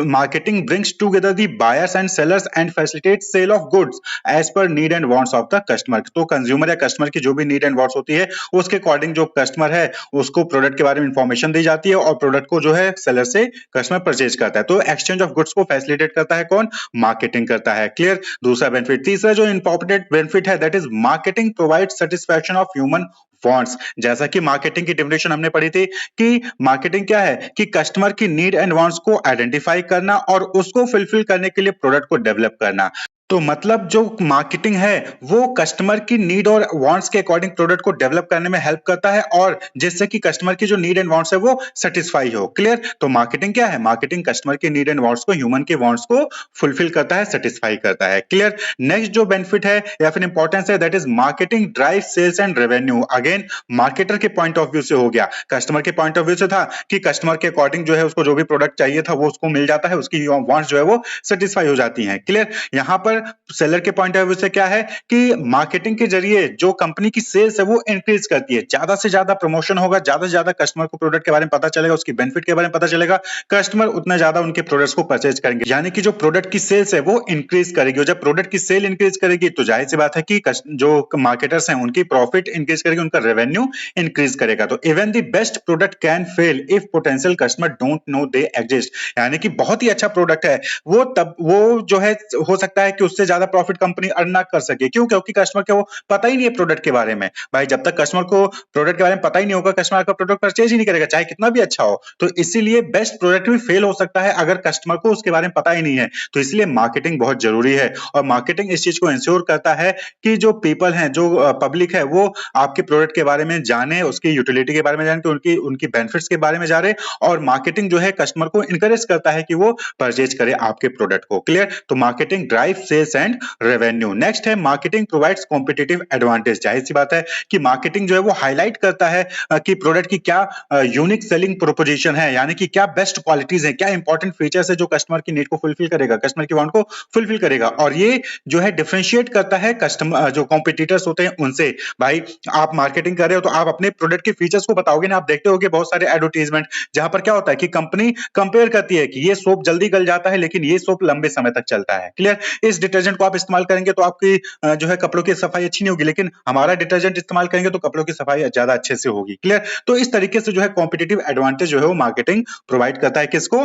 Speaker 1: marketing brings together the buyers and sellers and facilitate sale of goods as per need and wants of the customer. तो कंज्यूमर या कस्टमर की जो भी नीड एंड वांट्स होती है उसके अकॉर्डिंग जो कस्टमर है उसको प्रोडक्ट के बारे में इंफॉर्मेशन दी जाती है और प्रोडक्ट को जो है सेलर से कस्टमर परचेज करता है। तो एक्सचेंज ऑफ गुड्स को फैसिलिटेट करता है कौन? मार्केटिंग करता है। क्लियर? दूसरा बेनिफिट। तीसरा जो इंपॉर्टेंट बेनिफिट है that is marketing provide satisfaction of human wants. जैसा कि मार्केटिंग की डेफिनेशन हमने पढ़ी थी कि मार्केटिंग क्या है कि कस्टमर की नीड एंड वांट्स को आइडेंटिफाई करना और उसको फुलफिल करने के लिए प्रोडक्ट को डेवलप करना। तो मतलब जो मार्केटिंग है वो कस्टमर की नीड और वांट्स के अकॉर्डिंग प्रोडक्ट को डेवलप करने में हेल्प करता है और जिससे कि कस्टमर की जो नीड एंड वांट्स है वो सेटिस्फाई हो। क्लियर? तो मार्केटिंग क्या है? मार्केटिंग कस्टमर की नीड एंड वांट्स को, ह्यूमन के वांट्स को फुलफिल करता है, सेटिस्फाई करता है। क्लियर? नेक्स्ट जो बेनिफिट है या फिर इंपॉर्टेंस है that is marketing drive sales and revenue. Again marketer के पॉइंट ऑफ व्यू से हो गया, कस्टमर के पॉइंट ऑफ व्यू से था कि कस्टमर के अकॉर्डिंग जो है उसको जो भी प्रोडक्ट चाहिए था वो उसको मिल जाता है, उसकी वांट्स जो है वो सेटिस्फाई हो जाती हैं। क्लियर? यहां पर सेलर के पॉइंट ऑफ व्यू से क्या है कि मार्केटिंग के जरिए जो कंपनी की सेल्स है वो इंक्रीज करती है। ज्यादा से ज्यादा प्रमोशन होगा, ज्यादा से ज्यादा कस्टमर को प्रोडक्ट के बारे में पता चलेगा, उसकी बेनिफिट के बारे में पता चलेगा, कस्टमर उतना ज्यादा उनके प्रोडक्ट्स को परचेज करेंगे। यानी कि जो प्रोडक्ट की सेल्स है वो इंक्रीज करेगी और जब प्रोडक्ट की सेल इंक्रीज करेगी तो जाहिर सी बात है कि जो मार्केटर्स हैं उनकी प्रॉफिट इंक्रीज करेगी, उनका रेवेन्यू इंक्रीज करेगा। तो even the best product can fail if potential customer don't know they exist. यानी कि बहुत ही अच्छा प्रोडक्ट है वो जो है हो सकता है कि उससे ज्यादा प्रॉफिट कंपनी अर्न ना कर सके। क्यों? क्योंकि कस्टमर को पता ही नहीं है प्रोडक्ट के बारे में। भाई जब तक कस्टमर को प्रोडक्ट के बारे में पता ही नहीं होगा, कस्टमर आपका प्रोडक्ट परचेज ही नहीं करेगा, चाहे कितना भी अच्छा हो। तो इसीलिए बेस्ट प्रोडक्ट भी फेल हो सकता है अगर कस्टमर को उसके बारे में पता ही नहीं है। तो इसलिए मार्केटिंग बहुत जरूरी है और मार्केटिंग इस चीज को इंश्योर करता है कि जो पीपल हैं, जो पब्लिक है, वो आपके प्रोडक्ट के बारे में जाने, उसकी यूटिलिटी के बारे में जाने, उनकी उनकी बेनिफिट्स के बारे में जाने और मार्केटिंग जो है कस्टमर को इंकरेज करता है कि वो परचेज करे आपके प्रोडक्ट को। क्लियर? तो marketing drive sales and revenue. Next है मार्केटिंग प्रोवाइड्स कॉम्पिटिटिव एडवांटेज। जाहिर सी बात है कि मार्केटिंग जो है वो हाईलाइट करता है कि प्रोडक्ट की क्या यूनिक सेलिंग प्रोपोजिशन है, यानी कि क्या बेस्ट क्वालिटीज है, क्या इंपॉर्टेंट फीचर्स है जो कस्टमर की नीड को फुलफिल करेगा, कस्टमर की वांट को फुलफिल करेगा। और ये जो है डिफरेंशिएट करता है कस्टमर जो कॉम्पिटिटर्स होते हैं उनसे। भाई आप मार्केटिंग कर रहे हो तो आप अपने प्रोडक्ट के फीचर्स को बताओगे ना। आप देखते होगे बहुत सारे एडवर्टाइजमेंट जहां पर क्या होता है कि कंपनी कंपेयर करती है कि ये सोप जल्दी गल जाता है लेकिन ये सोप लंबे समय तक चलता है। क्लियर? इस डिटर्जेंट को आप इस्तेमाल करेंगे तो आपकी जो है कपड़ों की सफाई अच्छी नहीं होगी, लेकिन हमारा डिटर्जेंट इस्तेमाल करेंगे तो कपड़ों की सफाई ज्यादा अच्छे से होगी। क्लियर? तो इस तरीके से जो है कॉम्पिटिटिव एडवांटेज जो है वो मार्केटिंग प्रोवाइड करता है किसको?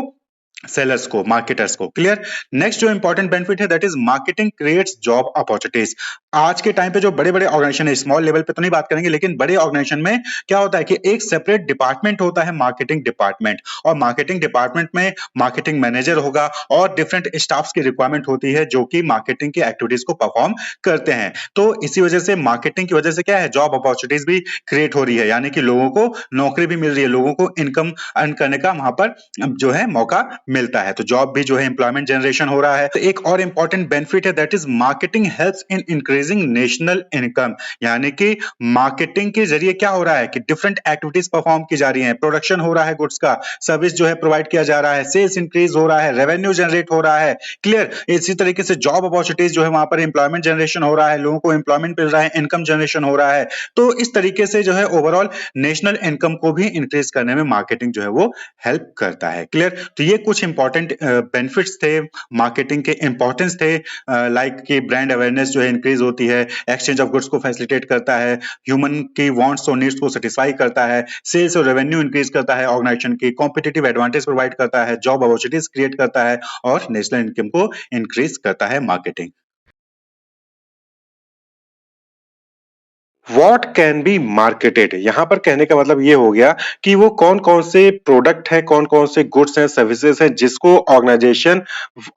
Speaker 1: सेलर्स को, मार्केटर्स को। क्लियर? नेक्स्ट जो इंपॉर्टेंट बेनिफिट है that is marketing creates job opportunities. आज के टाइम पे जो बड़े-बड़े ऑर्गेनाइजेशन है, स्मॉल लेवल पे तो नहीं बात करेंगे, लेकिन बड़े ऑर्गेनाइजेशन में क्या होता है कि एक सेपरेट डिपार्टमेंट होता है मार्केटिंग डिपार्टमेंट और मार्केटिंग डिपार्टमेंट में मार्केटिंग मैनेजर होगा और डिफरेंट स्टाफ्स की रिक्वायरमेंट होती है जो कि मार्केटिंग की एक्टिविटीज को परफॉर्म करते हैं। तो इसी वजह से मार्केटिंग की वजह से क्या है, जॉब अपॉर्चुनिटीज भी क्रिएट हो रही है, यानी कि लोगों को नौकरी भी मिल रही है, लोगों को इनकम अर्न करने का वहां पर जो है मौका मिलता है। तो जॉब भी जो है एम्प्लॉयमेंट जनरेशन हो रहा है। तो एक और इंपॉर्टेंट बेनिफिट है that is marketing helps in increasing national income. यानी कि मार्केटिंग के जरिए क्या हो रहा है कि डिफरेंट एक्टिविटीज परफॉर्म की जा रही हैं, प्रोडक्शन हो रहा है गुड्स का, सर्विस जो है प्रोवाइड किया जा रहा है, सेल्स इंक्रीज हो रहा है, रेवेन्यू जनरेट हो रहा है। क्लियर? इसी तरीके से जॉब अपॉर्चुनिटीज जो है वहां पर एम्प्लॉयमेंट जनरेशन हो रहा है, लोगों को एम्प्लॉयमेंट मिल रहा है, इनकम जनरेशन हो रहा है। तो इस तरीके से जो है ओवरऑल नेशनल इनकम को भी इंक्रीज करने में मार्केटिंग जो है वो हेल्प करता है। क्लियर? तो ये कुछ इंपॉर्टेंट बेनिफिट्स थे, मार्केटिंग के इंपॉर्टेंस थे, लाइक कि ब्रांड अवेयरनेस जो है इंक्रीज होती है, एक्सचेंज ऑफ गुड्स को फैसिलिटेट करता है, ह्यूमन की वांट्स और नीड्स को सेटिस्फाई करता है, सेल्स और रेवेन्यू इंक्रीज करता है, ऑर्गेनाइजेशन की कॉम्पिटिटिव एडवांटेज प्रोवाइड करता है, जॉब अपॉर्चुनिटीज क्रिएट करता है और नेशनल इनकम को इंक्रीज करता है marketing. What can be marketed, यहाँ पर कहने का मतलब ये हो गया कि वो कौन-कौन से प्रोडक्ट हैं, कौन-कौन से गुड्स हैं, सर्विसेज हैं जिसको ऑर्गेनाइजेशन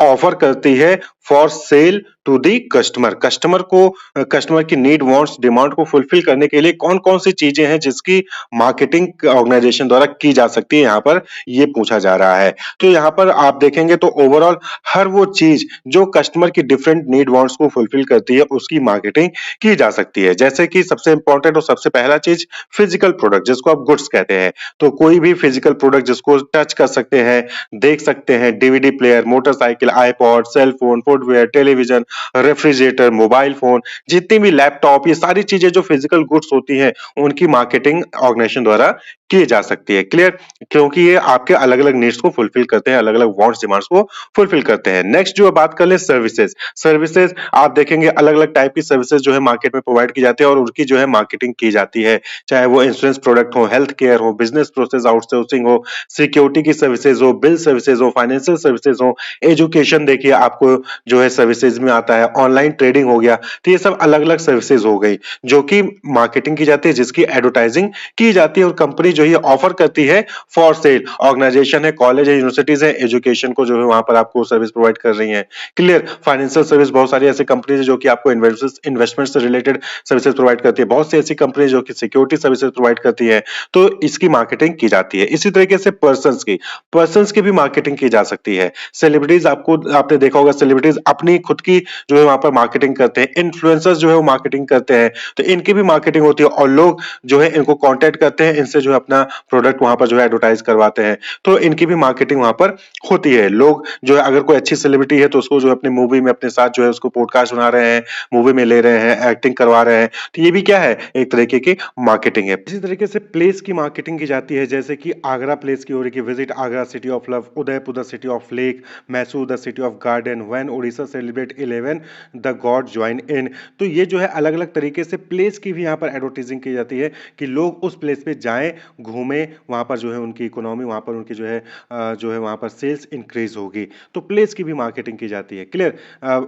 Speaker 1: ऑफर करती है for sale to the customer. Customer की नीड, वांट्स, डिमांड को फुलफिल करने के लिए कौन-कौन सी चीजें हैं जिसकी मार्केटिंग ऑर्गेनाइजेशन द्वारा की जा सकती है, यहाँ पर ये पूछा जा रहा है। तो यहाँ पर आप देखेंगे तो ओवरऑल हर वो चीज जो कस्टमर की डिफरेंट नीड, वांट्स को फुलफिल करती है उसकी मार्केटिंग की जा सकती है। जैसे कि सबसे इंपॉर्टेंट और सबसे पहला चीज फिजिकल प्रोडक्ट जिसको आप गुड्स कहते हैं। तो कोई भी फिजिकल प्रोडक्ट जिसको टच कर सकते हैं, देख सकते हैं, DVD player, motorcycle, iPod, cell phone, footwear, television, refrigerator, mobile phone, जितनी भी लैपटॉप, ये सारी चीजें जो फिजिकल गुड्स होती हैं उनकी मार्केटिंग ऑर्गेनाइजेशन द्वारा की जा सकती है। क्लियर? क्योंकि ये आपके अलग-अलग नीड्स को फुलफिल करते हैं, अलग-अलग वांट्स, डिमांड्स को फुलफिल करते हैं। नेक्स्ट जो बात कर ले सर्विसेज। सर्विसेज आप देखेंगे अलग-अलग टाइप की सर्विसेज जो है मार्केट में प्रोवाइड की जाती है और उनकी जो है मार्केटिंग की जाती है। चाहे वो इंश्योरेंस प्रोडक्ट हो, हेल्थ केयर हो, बिजनेस प्रोसेस आउटसोर्सिंग हो, सिक्योरिटी की सर्विसेज हो, बिल सर्विसेज हो, फाइनेंशियल सर्विसेज हो, एजुकेशन देखिए आपको जो है सर्विसेज में आता है, ऑनलाइन ट्रेडिंग हो गया। तो ये सब अलग-अलग सर्विसेज हो गई जो कि मार्केटिंग की जाती है, जिसकी एडवर्टाइजिंग की जाती है और कंपनी जो ये ऑफर करती है फॉर सेल। ऑर्गेनाइजेशन है, कॉलेज है, यूनिवर्सिटीज है, एजुकेशन को जो है वहां पर आपको सर्विस प्रोवाइड कर रही है। क्लियर? फाइनेंशियल सर्विस बहुत सारी ऐसी कंपनीज है जो कि आपको इन्वेस्टमेंट से रिलेटेड सर्विसेज प्रोवाइड करती है। बहुत सी ऐसी कंपनी जो कि सिक्योरिटी सर्विसेज प्रोवाइड करती है। तो इसकी मार्केटिंग की जाती है। इसी तरीके से पर्सन्स की भी मार्केटिंग की जा सकती है। सेलिब्रिटीज आपने देखा होगा, सेलिब्रिटीज अपनी खुद की जो है वहां पर मार्केटिंग करते हैं। इन्फ्लुएंसर्स जो है वो मार्केटिंग करते हैं। तो इनकी भी मार्केटिंग होती है और लोग जो है इनको कॉन्टेक्ट करते हैं, इनसे जो है अपना प्रोडक्ट वहां पर जो है एडवर्टाइज करवाते हैं। तो इनकी भी मार्केटिंग वहां पर होती है। लोग जो है अगर कोई अच्छी सेलिब्रिटी है तो उसको जो है अपनी मूवी में अपने साथ जो है उसको पॉडकास्ट बना रहे हैं, मूवी में ले रहे हैं, एक्टिंग करवा रहे हैं। तो ये भी क्या है? एक तरीके की मार्केटिंग है। इसी तरीके से प्लेस की मार्केटिंग की जाती है, जैसे कि आगरा प्लेस की हो रही है, visit Agra city of love, Udaipur the city of lake, Mysore the city of garden, when Odisha celebrate 11 the God join in. तो ये जो है अलग-अलग तरीके से प्लेस की भी यहाँ पर एडवर्टाइजिंग की जाती है कि लोग उस प्लेस पे जाएं, घूमें, वहाँ पर जो है उनकी इकोनॉमी, वहाँ पर उनकी जो है वहाँ पर सेल्स इंक्रीज होगी। तो प्लेस की भी मार्केटिंग की जाती है। क्लियर?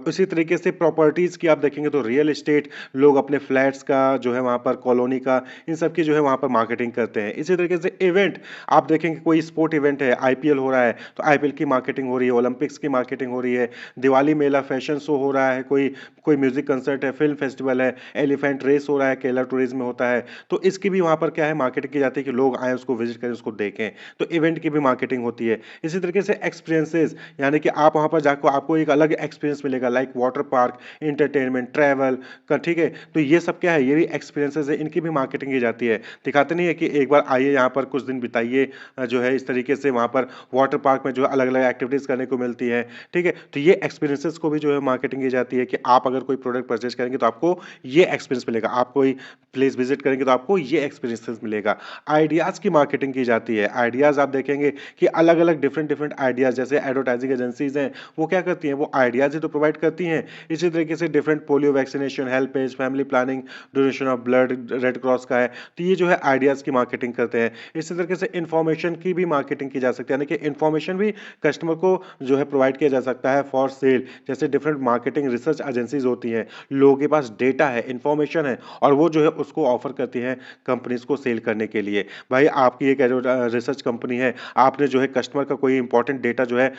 Speaker 1: उसी तरीके से प्रॉपर्टीज की आप देखेंगे तो रियल एस्टेट, लोग अपने फ्लैट्स का जो है वहाँ पर, कॉलोनी का, इन सब की जो है वहाँ पर मार्केटिंग करते हैं। इसी तरीके से इवेंट आप देखेंगे, कोई स्पोर्ट इवेंट है, आईपीएल हो रहा है तो आईपीएल की मार्केटिंग हो रही है, ओलंपिक्स की मार्केटिंग हो रही है, दिवाली मेला, फैशन शो हो रहा है, कोई कोई म्यूजिक कंसर्ट है, फिल्म फेस्टिवल है, एलिफेंट रेस हो रहा है, केरला टूरिज्म में होता है। तो इसकी भी वहाँ पर क्या है, मार्केटिंग की जाती है कि लोग आए, उसको विजिट करें, उसको देखें। तो इवेंट की भी मार्केटिंग होती है। इसी तरीके से एक्सपीरियंसेस, यानी कि आप वहाँ पर जाकर आपको एक अलग एक्सपीरियंस मिलेगा, like water park, entertainment, travel का, ठीक है? तो ये सब क्या है, ये भी एक्सपीरियंसेस है, इनकी भी मार्केटिंग की जाती है। दिखाते नहीं है कि एक बार आइए यहाँ पर कुछ दिन बिताइए, जो है इस तरीके से वहाँ पर वाटर पार्क में जो है अलग-अलग एक्टिविटीज़ करने को मिलती है, ठीक है? तो ये एक्सपीरियंसेस को भी जो है मार्केटिंग की जाती है कि आप अगर कोई प्रोडक्ट परचेज़ करेंगे तो आपको ये एक्सपीरियंस मिलेगा। आप कोई प्लेस विजिट करेंगे तो आपको ये एक्सपीरियंसेस मिलेगा। आइडियाज़ की मार्केटिंग की जाती है। आइडियाज़ आप देखेंगे कि अलग-अलग डिफरेंट आइडियाज़, जैसे एडवर्टाइजिंग एजेंसीज़ हैं, वो क्या करती हैं? वो आइडियाज़ ही तो प्रोवाइड करती हैं। इसी तरीके से different polio vaccination, health page, family planning, donation of blood, red cross का है। तो ये जो है आइडियाज़ की मार्केटिंग करते हैं। इसी तरीके से इन्फॉर्मेशन की भी मार्केटिंग की जा सकती है, यानी कि इन्फॉर्मेशन भी कस्टमर को जो है प्रोवाइड किया जा सकता है फॉर सेल। जैसे डिफरेंट मार्केटिंग रिसर्च एजेंसीज़ होती हैं, लोगों के पास डेटा है, इन्फॉर्मेशन है और वो जो है उसको ऑफर करती हैं कंपनीज़ को सेल करने के लिए। भाई आपकी एक रिसर्च कंपनी है, आपने जो है कस्टमर का कोई इंपॉर्टेंट डेटा जो है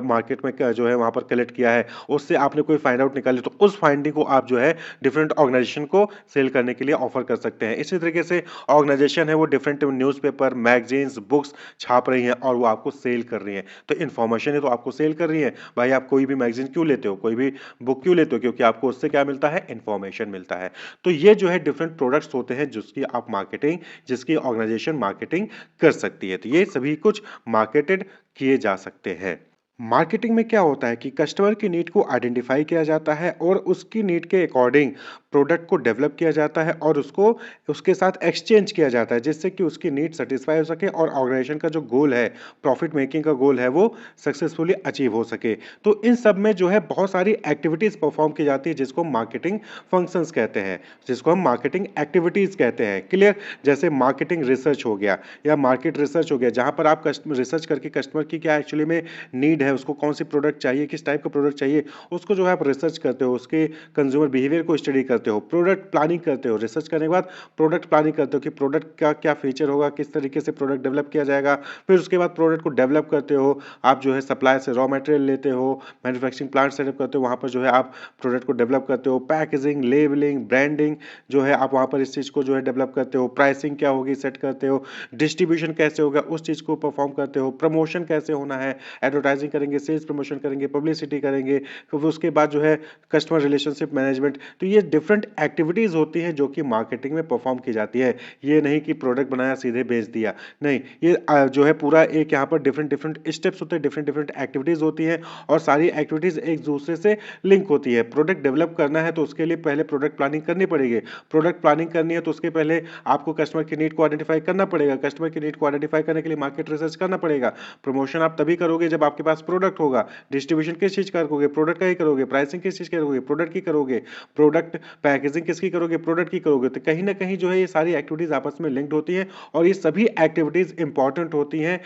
Speaker 1: मार्केट में जो है वहाँ पर कलेक्ट किया है, उससे आपने कोई फाइंड आउट निकाली, तो उस फाइंडिंग को आप जो है डिफरेंट ऑर्गेनाइजेशन को सेल करने के लिए ऑफर कर सकते हैं। इसी तरीके से ऑर्गेनाइजेशन है वो डिफरेंट न्यूज़पेपर, मैगजीन्स, बुक्स छाप रही हैं और वो आपको सेल कर रही हैं। तो इन्फॉर्मेशन है तो आपको सेल कर रही है। भाई आप कोई भी मैगजीन क्यों लेते हो, कोई भी बुक क्यों लेते हो? क्योंकि आपको उससे क्या मिलता है? इन्फॉर्मेशन मिलता है। तो ये जो है डिफरेंट प्रोडक्ट्स होते हैं जिसकी ऑर्गेनाइजेशन मार्केटिंग कर सकती है। तो ये सभी कुछ मार्केटेड किए जा सकते हैं। मार्केटिंग में क्या होता है कि कस्टमर की नीड को आइडेंटिफाई किया जाता है और उसकी नीड के अकॉर्डिंग प्रोडक्ट को डेवलप किया जाता है और उसको उसके साथ एक्सचेंज किया जाता है, जिससे कि उसकी नीड सेटिस्फाई हो सके और ऑर्गेनाइजेशन का जो गोल है, प्रॉफिट मेकिंग का गोल है, वो सक्सेसफुली अचीव हो सके। तो इन सब में जो है बहुत सारी एक्टिविटीज़ परफॉर्म की जाती है जिसको मार्केटिंग फंक्शंस कहते हैं, जिसको हम मार्केटिंग एक्टिविटीज़ कहते हैं। क्लियर? जैसे मार्केटिंग रिसर्च हो गया या मार्केट रिसर्च हो गया, जहाँ पर आप रिसर्च करके कस्टमर की क्या एक्चुअली में नीड है है, उसको कौन-सी प्रोडक्ट चाहिए, किस टाइप का प्रोडक्ट चाहिए, उसको जो है आप रिसर्च करते हो, उसके कंज्यूमर बिहेवियर को स्टडी करते हो, प्रोडक्ट प्लानिंग करते हो, रिसर्च करने के बाद प्रोडक्ट प्लानिंग करते हो कि प्रोडक्ट का क्या फीचर होगा, किस तरीके से प्रोडक्ट डेवलप किया जाएगा। फिर उसके बाद प्रोडक्ट को डेवलप करते हो, आप जो है सप्लायर से रॉ मटेरियल लेते हो, मैन्युफैक्चरिंग प्लांट सेटअप करते हो, वहाँ पर जो है आप प्रोडक्ट को डेवलप करते हो, पैकेजिंग, लेबलिंग, ब्रांडिंग जो है आप वहाँ पर इस चीज़ को जो है डेवलप करते हो, प्राइसिंग क्या होगी सेट करते हो, डिस्ट्रीब्यूशन कैसे होगा उस चीज़ को परफॉर्म करते हो, प्रमोशन कैसे होना है, एडवर्टाइजिंग करेंगे, सेल्स प्रमोशन करेंगे, पब्लिसिटी करेंगे, फिर उसके बाद जो है कस्टमर रिलेशनशिप मैनेजमेंट। तो ये डिफरेंट एक्टिविटीज़ होती हैं जो कि मार्केटिंग में परफॉर्म की जाती है। ये नहीं कि प्रोडक्ट बनाया सीधे बेच दिया, नहीं, ये जो है पूरा एक यहाँ पर डिफरेंट डिफरेंट स्टेप्स होते हैं, डिफरेंट डिफरेंट एक्टिविटीज़ होती हैं और सारी एक्टिविटीज़ एक दूसरे से लिंक होती है। प्रोडक्ट डेवलप करना है तो उसके लिए पहले प्रोडक्ट प्लानिंग करनी पड़ेगी। प्रोडक्ट प्लानिंग करनी है तो उसके पहले आपको कस्टमर की नीड को आइडेंटिफाई करना पड़ेगा। कस्टमर की नीड को आइडेंटिफाई करने के लिए मार्केट रिसर्च करना पड़ेगा। प्रमोशन आप तभी करोगे जब आपके पास प्रोडक्ट होगा। डिस्ट्रीब्यूशन किस चीज़ का करोगे? प्रोडक्ट का ही करोगे। प्राइसिंग किस चीज़ की करोगे? प्रोडक्ट की करोगे। प्रोडक्ट पैकेजिंग किसकी करोगे? प्रोडक्ट की करोगे। तो कहीं ना कहीं जो है ये सारी एक्टिविटीज़ आपस में लिंक्ड होती हैं और ये सभी एक्टिविटीज़ इंपॉर्टेंट होती हैं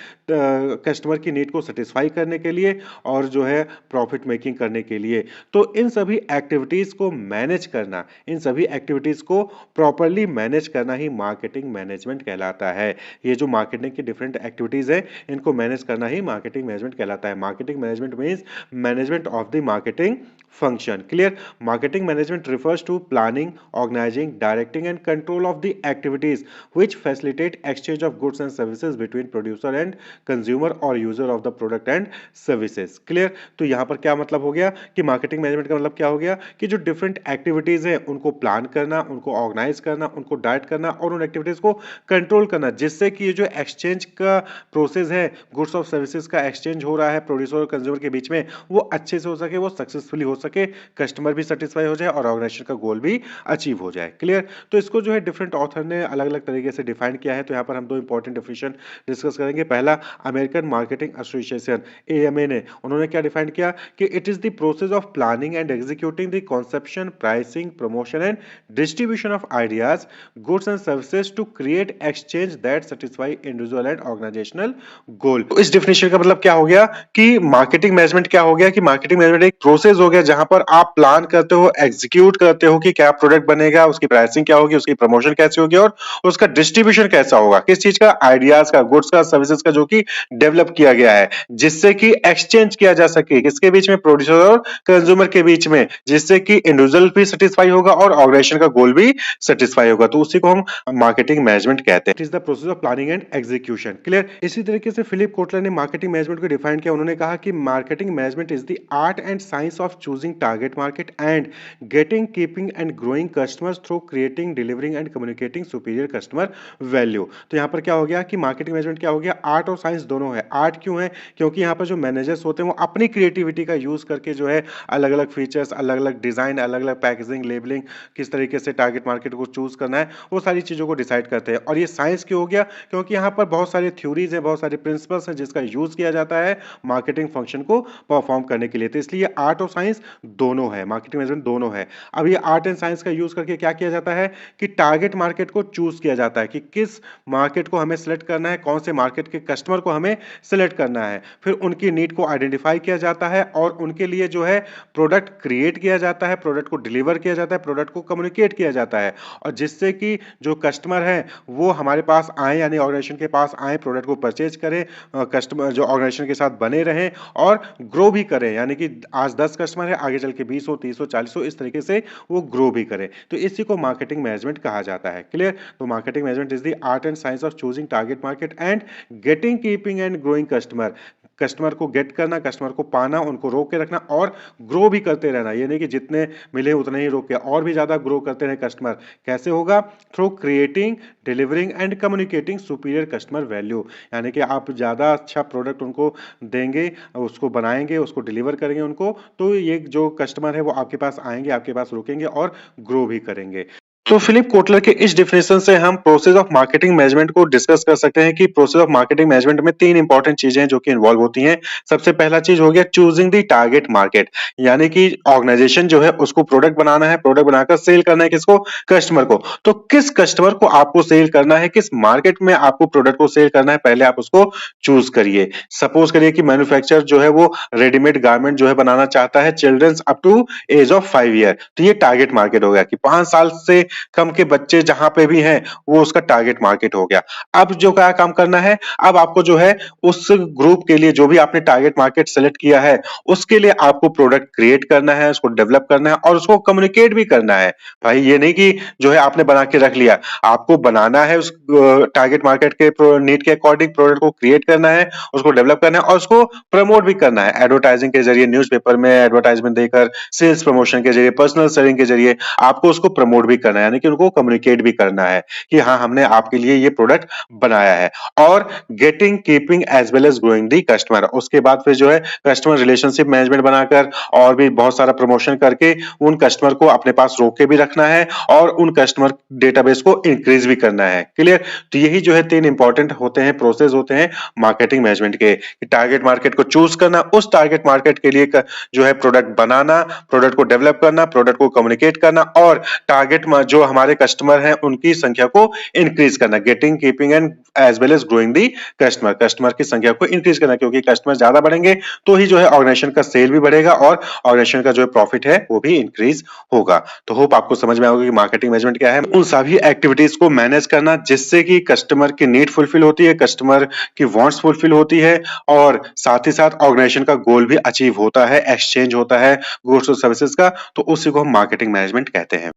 Speaker 1: कस्टमर की नीड को सेटिस्फाई करने के लिए और जो है प्रॉफिट मेकिंग करने के लिए। तो इन सभी एक्टिविटीज़ को मैनेज करना, इन सभी एक्टिविटीज़ को प्रॉपर्ली मैनेज करना ही मार्केटिंग मैनेजमेंट कहलाता है। ये जो मार्केटिंग की डिफरेंट एक्टिविटीज़ है, इनको मैनेज करना ही मार्केटिंग मैनेजमेंट कहलाता है। Marketing management means management of the marketing function. Clear? Marketing management refers to planning, organizing, directing and control of the activities which facilitate exchange of goods and services between producer and consumer or user of the product and services. Clear? तो यहाँ पर क्या मतलब हो गया कि मार्केटिंग मैनेजमेंट का मतलब क्या हो गया कि जो डिफरेंट एक्टिविटीज हैं उनको प्लान करना, उनको ऑर्गेनाइज करना, उनको डायरेक्ट करना और उन एक्टिविटीज को कंट्रोल करना, जिससे कि ये जो एक्सचेंज का प्रोसेस है, गुड्स और सर्विसेज का एक्सचेंज हो रहा है प्रोड्यूसर और कंज्यूमर के बीच में, वो अच्छे से हो सके, वो सक्सेसफुली हो सके, कस्टमर भी सेटिस्फाई हो जाए और ऑर्गेनाइजेशन का गोल भी अचीव हो जाए। क्लियर? तो इसको जो है डिफरेंट ऑथर ने अलग अलग तरीके से डिफाइन किया है। तो यहाँ पर हम दो इंपॉर्टेंट डेफिनेशन डिस्कस करेंगे। पहला, अमेरिकन मार्केटिंग एसोसिएशन एएमए ने, उन्होंने क्या डिफाइन किया कि it is the process of planning and executing the conception, pricing, promotion and distribution of ideas, goods and services to create exchange that satisfy individual and organizational goal. तो इस डेफिनेशन का मतलब क्या हो गया कि मार्केटिंग मैनेजमेंट क्या हो गया कि मार्केटिंग मैनेजमेंट एक प्रोसेस हो गया जहां पर आप प्लान करते हो, एग्जीक्यूट करते हो कि क्या प्रोडक्ट बनेगा, उसकी प्राइसिंग क्या होगी, उसकी प्रमोशन कैसे होगी और उसका डिस्ट्रीब्यूशन कैसा होगा, किस चीज का, आइडियाज का, गुड्स का, सर्विसेज का, जो कि डेवलप किया गया है, जिससे कि एक्सचेंज किया जा सके किसके बीच में, प्रोड्यूसर और कंज्यूमर के बीच में, जिससे कि इंडिविजुअल भी सेटिस्फाई होगा और ऑर्गेनाइजेशन का गोल भी सेटिस्फाई होगा। तो उसी को हम मार्केटिंग मैनेजमेंट कहते हैं। It is the process of planning and execution. Clear? इसी तरीके से फिलिप कोटलर ने मार्केटिंग मैनेजमेंट को डिफाइन किया। उन्होंने कहा कि marketing management is the art and science of choosing target market and getting, keeping and growing customers through creating, delivering and communicating superior customer value। तो यहाँ पर क्या हो गया कि मार्केटिंग मैनेजमेंट क्या हो गया, आर्ट और साइंस दोनों है। आर्ट क्यों है? क्योंकि यहाँ पर जो मैनेजर्स होते हैं वो अपनी क्रिएटिविटी का यूज करके जो है अलग अलग फीचर्स, अलग अलग डिजाइन, अलग अलग पैकेजिंग, लेबलिंग, किस तरीके से टारगेट मार्केट को चूज करना है, वो सारी चीजों को डिसाइड करते हैं। और ये साइंस क्यों हो गया? क्योंकि यहाँ पर बहुत सारे थ्योरीज है, बहुत सारे प्रिंसिपल्स हैं जिसका यूज किया जाता है मार्केटिंग फंक्शन को परफॉर्म करने के लिए। तो इसलिए आर्ट और साइंस दोनों है, मार्केटिंग मैनेजमेंट दोनों है। अब ये आर्ट एंड साइंस का यूज करके क्या किया जाता है कि टारगेट मार्केट को चूज किया जाता है कि किस मार्केट को हमें सिलेक्ट करना है, कौन से मार्केट के कस्टमर को हमें सिलेक्ट करना है, फिर उनकी नीड को आइडेंटिफाई किया जाता है और उनके लिए जो है प्रोडक्ट क्रिएट किया जाता है, प्रोडक्ट को डिलीवर किया जाता है, प्रोडक्ट को कम्युनिकेट किया जाता है और जिससे कि जो कस्टमर है वो हमारे पास आए, यानी ऑर्गेनाइजेशन के पास आए, प्रोडक्ट को परचेज करें, कस्टमर जो ऑर्गेनाइजेशन के साथ बने रहें और ग्रो भी करें, यानी कि आज 10 कस्टमर है, आगे चल के 20 हो, 30 हो, 40 हो, इस तरीके से वो ग्रो भी करें। तो इसी को मार्केटिंग मैनेजमेंट कहा जाता है। क्लियर? तो marketing management is the art and science of choosing target market and getting, keeping and growing customer. Customer को गेट करना, कस्टमर को पाना, उनको रोक के रखना और ग्रो भी करते रहना। ये नहीं कि जितने मिले उतने ही रोक के, और भी ज्यादा ग्रो करते रहे कस्टमर। कैसे होगा? Through creating, delivering and communicating superior customer value, यानी कि आप ज्यादा अच्छा प्रोडक्ट उनको देंगे, उसको बनाएंगे, उसको डिलीवर करेंगे उनको, तो ये जो कस्टमर है वो आपके पास आएंगे, आपके पास रुकेंगे और ग्रो भी करेंगे। तो फिलिप कोटलर के इस डेफिनेशन से हम प्रोसेस ऑफ मार्केटिंग मैनेजमेंट को डिस्कस कर सकते हैं कि प्रोसेस ऑफ मार्केटिंग मैनेजमेंट में 3 इंपॉर्टेंट चीजें हैं जो कि इन्वॉल्व होती हैं। सबसे पहला चीज हो गया चूजिंग द टारगेट मार्केट, यानी कि ऑर्गेनाइजेशन जो है उसको प्रोडक्ट बनाना है, प्रोडक्ट बनाकर सेल करना है किसको? कस्टमर को। तो किस कस्टमर को आपको सेल करना है, किस मार्केट में आपको प्रोडक्ट को सेल करना है, पहले आप उसको चूज करिए। सपोज करिए कि मैन्युफैक्चरर जो है वो रेडीमेड गारमेंट जो है बनाना चाहता है children's up to age of 5 year, तो ये टारगेट मार्केट हो गया कि 5 साल से कम के बच्चे जहां पे भी हैं वो उसका टारगेट मार्केट हो गया। अब जो क्या काम करना है, अब आपको जो है उस ग्रुप के लिए जो भी आपने टारगेट मार्केट सेलेक्ट किया है उसके लिए आपको प्रोडक्ट क्रिएट करना है, उसको डेवलप करना है और उसको कम्युनिकेट भी करना है। भाई ये नहीं कि जो है आपने बना के रख लिया, आपको बनाना है उस टारगेट मार्केट के नीड के अकॉर्डिंग प्रोडक्ट को क्रिएट करना है, उसको डेवलप करना है और उसको प्रमोट भी करना है एडवर्टाइजिंग के जरिए, न्यूज़पेपर में एडवर्टाइजमेंट देकर, सेल्स प्रमोशन के जरिए, पर्सनल सेलिंग के जरिए आपको उसको प्रमोट भी करना है, यानी कि उनको कम्युनिकेट भी करना है कि हाँ हमने आपके लिए ये प्रोडक्ट बनाया है। और getting keeping as well as growing the customer, उसके बाद फिर जो है कस्टमर रिलेशनशिप मैनेजमेंट बनाकर और भी बहुत सारा प्रमोशन करके उन कस्टमर को अपने पास रोक के भी रखना है और उन कस्टमर डेटाबेस को इंक्रीज भी करना है। क्लियर? तो यही जो है 3 इंपॉर्टेंट होते हैं, प्रोसेस होते हैं मार्केटिंग मैनेजमेंट के। टारगेट मार्केट को चूज करना, उस टारगेट मार्केट के लिए जो है प्रोडक्ट बनाना, प्रोडक्ट को डेवलप करना, प्रोडक्ट को कम्युनिकेट करना और टारगेट जो हमारे कस्टमर हैं उनकी संख्या को इंक्रीज करना, getting keeping and as well as growing the customer, customer की संख्या को इंक्रीज करना, क्योंकि कस्टमर ज्यादा बढ़ेंगे तो ही जो है ऑर्गेनाइजेशन का सेल भी बढ़ेगा और ऑर्गेनाइजेशन का जो है प्रॉफिट है वो भी इंक्रीज होगा। तो होप आपको समझ में आएगा कि मार्केटिंग मैनेजमेंट क्या है। उन सभी एक्टिविटीज को मैनेज करना जिससे कि कस्टमर की नीड फुलफिल होती है, कस्टमर की वांट्स फुलफिल होती है और साथ ही साथ ऑर्गेनाइजेशन का गोल भी अचीव होता है, एक्सचेंज होता है गुड्स और सर्विसेज का, तो उसी को हम मार्केटिंग मैनेजमेंट कहते हैं।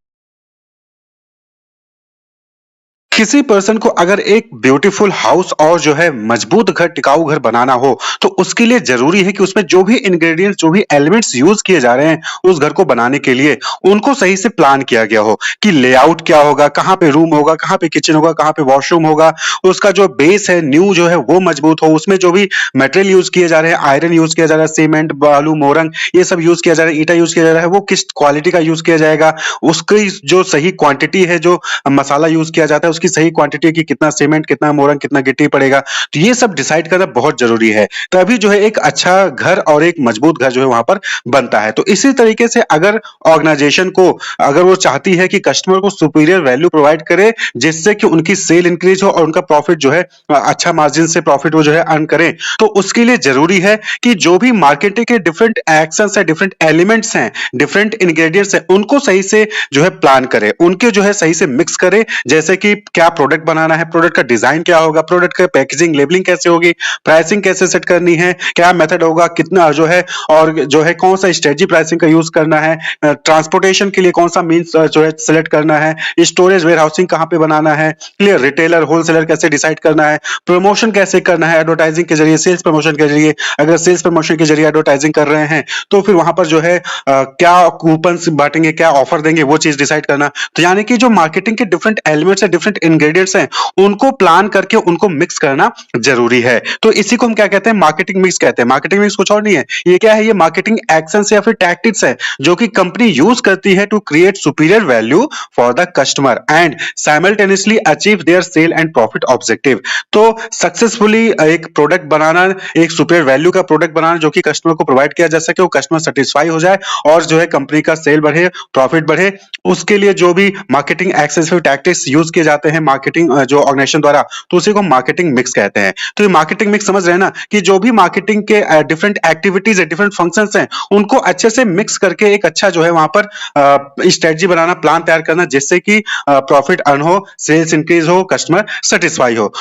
Speaker 1: किसी पर्सन को अगर एक ब्यूटीफुल हाउस और जो है मजबूत घर, टिकाऊ घर बनाना हो, तो उसके लिए जरूरी है कि उसमें जो भी इंग्रेडिएंट्स, जो भी एलिमेंट्स यूज किए जा रहे हैं उस घर को बनाने के लिए, उनको सही से प्लान किया गया हो कि लेआउट क्या होगा, कहाँ पे रूम होगा, कहाँ पे किचन होगा, कहाँ पे वॉशरूम होगा, उसका जो बेस है न्यू जो है वो मजबूत हो, उसमें जो भी मटेरियल यूज किए जा रहे हैं, आयरन यूज किया जा रहा है, सीमेंट, बालू, मोरंग, ये सब यूज किया जा रहा है, ईटा यूज किया जा रहा है, वो किस क्वालिटी का यूज किया जाएगा, उसकी जो सही क्वांटिटी है, जो मसाला यूज किया जाता है उसकी सही क्वांटिटी की, कितना सीमेंट, कितना मोरंग, कितना गिट्टी पड़ेगा, तो ये सब डिसाइड करना बहुत जरूरी है। तभी जो है एक अच्छा घर और एक मजबूत घर जो है वहां पर बनता है। तो इसी तरीके से अगर ऑर्गेनाइजेशन को, अगर वो चाहती है कि कस्टमर को सुपीरियर वैल्यू प्रोवाइड करे जिससे कि उनकी सेल इंक्रीज हो और उनका प्रॉफिट जो है अच्छा मार्जिन से प्रॉफिट वो जो है अर्न करें, तो उसके लिए जरूरी है कि जो भी मार्केटिंग के डिफरेंट एक्शंस है, डिफरेंट एलिमेंट्स हैं, डिफरेंट इंग्रेडिएंट्स हैं, उनको सही से जो है प्लान करे, उनके जो है सही से मिक्स करे। जैसे कि क्या प्रोडक्ट बनाना है, प्रोडक्ट का डिजाइन क्या होगा, प्रोडक्ट का पैकेजिंग, लेबलिंग कैसे होगी, प्राइसिंग कैसे सेट करनी है, क्या मेथड होगा, कितना जो है और जो है कौन सा स्ट्रेटजी प्राइसिंग का यूज करना है, ट्रांसपोर्टेशन के लिए कौन सा मीन्स जो है सेलेक्ट करना है, स्टोरेज वेयर हाउसिंग कहां पे बनाना है, क्लियर, रिटेलर होलसेलर कैसे डिसाइड करना है, प्रमोशन कैसे करना है, एडवर्टाइजिंग के जरिए, सेल्स प्रमोशन के जरिए, अगर सेल्स प्रमोशन के जरिए एडवर्टाइजिंग कर रहे हैं तो फिर वहां पर जो है क्या कूपन बांटेंगे, क्या ऑफर देंगे, वो चीज डिसाइड करना। तो यानी कि जो मार्केटिंग के डिफरेंट एलिमेंट्स है, डिफरेंट इंग्रेडिएंट्स हैं, उनको प्लान करके उनको मिक्स करना जरूरी है। तो इसी को हम क्या कहते हैं? मार्केटिंग मिक्स कहते हैं। मार्केटिंग मिक्स कुछ और नहीं है, ये क्या है? ये मार्केटिंग एक्शन या फिर टैक्टिक्स है जो कि कंपनी यूज करती है to create superior value for the customer and simultaneously achieve their sale and profit objective. तो सक्सेसफुली एक प्रोडक्ट बनाना, एक सुपीरियर वैल्यू का प्रोडक्ट बनाना जो कि कस्टमर को प्रोवाइड किया जा सके, वो कस्टमर सेटिस्फाई हो जाए और जो है कंपनी का सेल बढ़े, प्रॉफिट बढ़े, उसके लिए जो भी मार्केटिंग एक्सेस टैक्टिक्स यूज किए जाते हैं मार्केटिंग जो ऑर्गेनाइजेशन द्वारा, तो उसी को मार्केटिंग मिक्स कहते हैं। तो ये मार्केटिंग मिक्स समझ रहे हैं ना कि जो भी मार्केटिंग के डिफरेंट एक्टिविटीज है, डिफरेंट फंक्शंस हैं, उनको अच्छे से मिक्स करके एक अच्छा जो है वहां पर स्ट्रेटजी बनाना, प्लान तैयार करना जिससे कि प्रॉफिट अर्न हो, सेल्स इंक्रीज हो, कस्टमर सेटिस्फाई हो।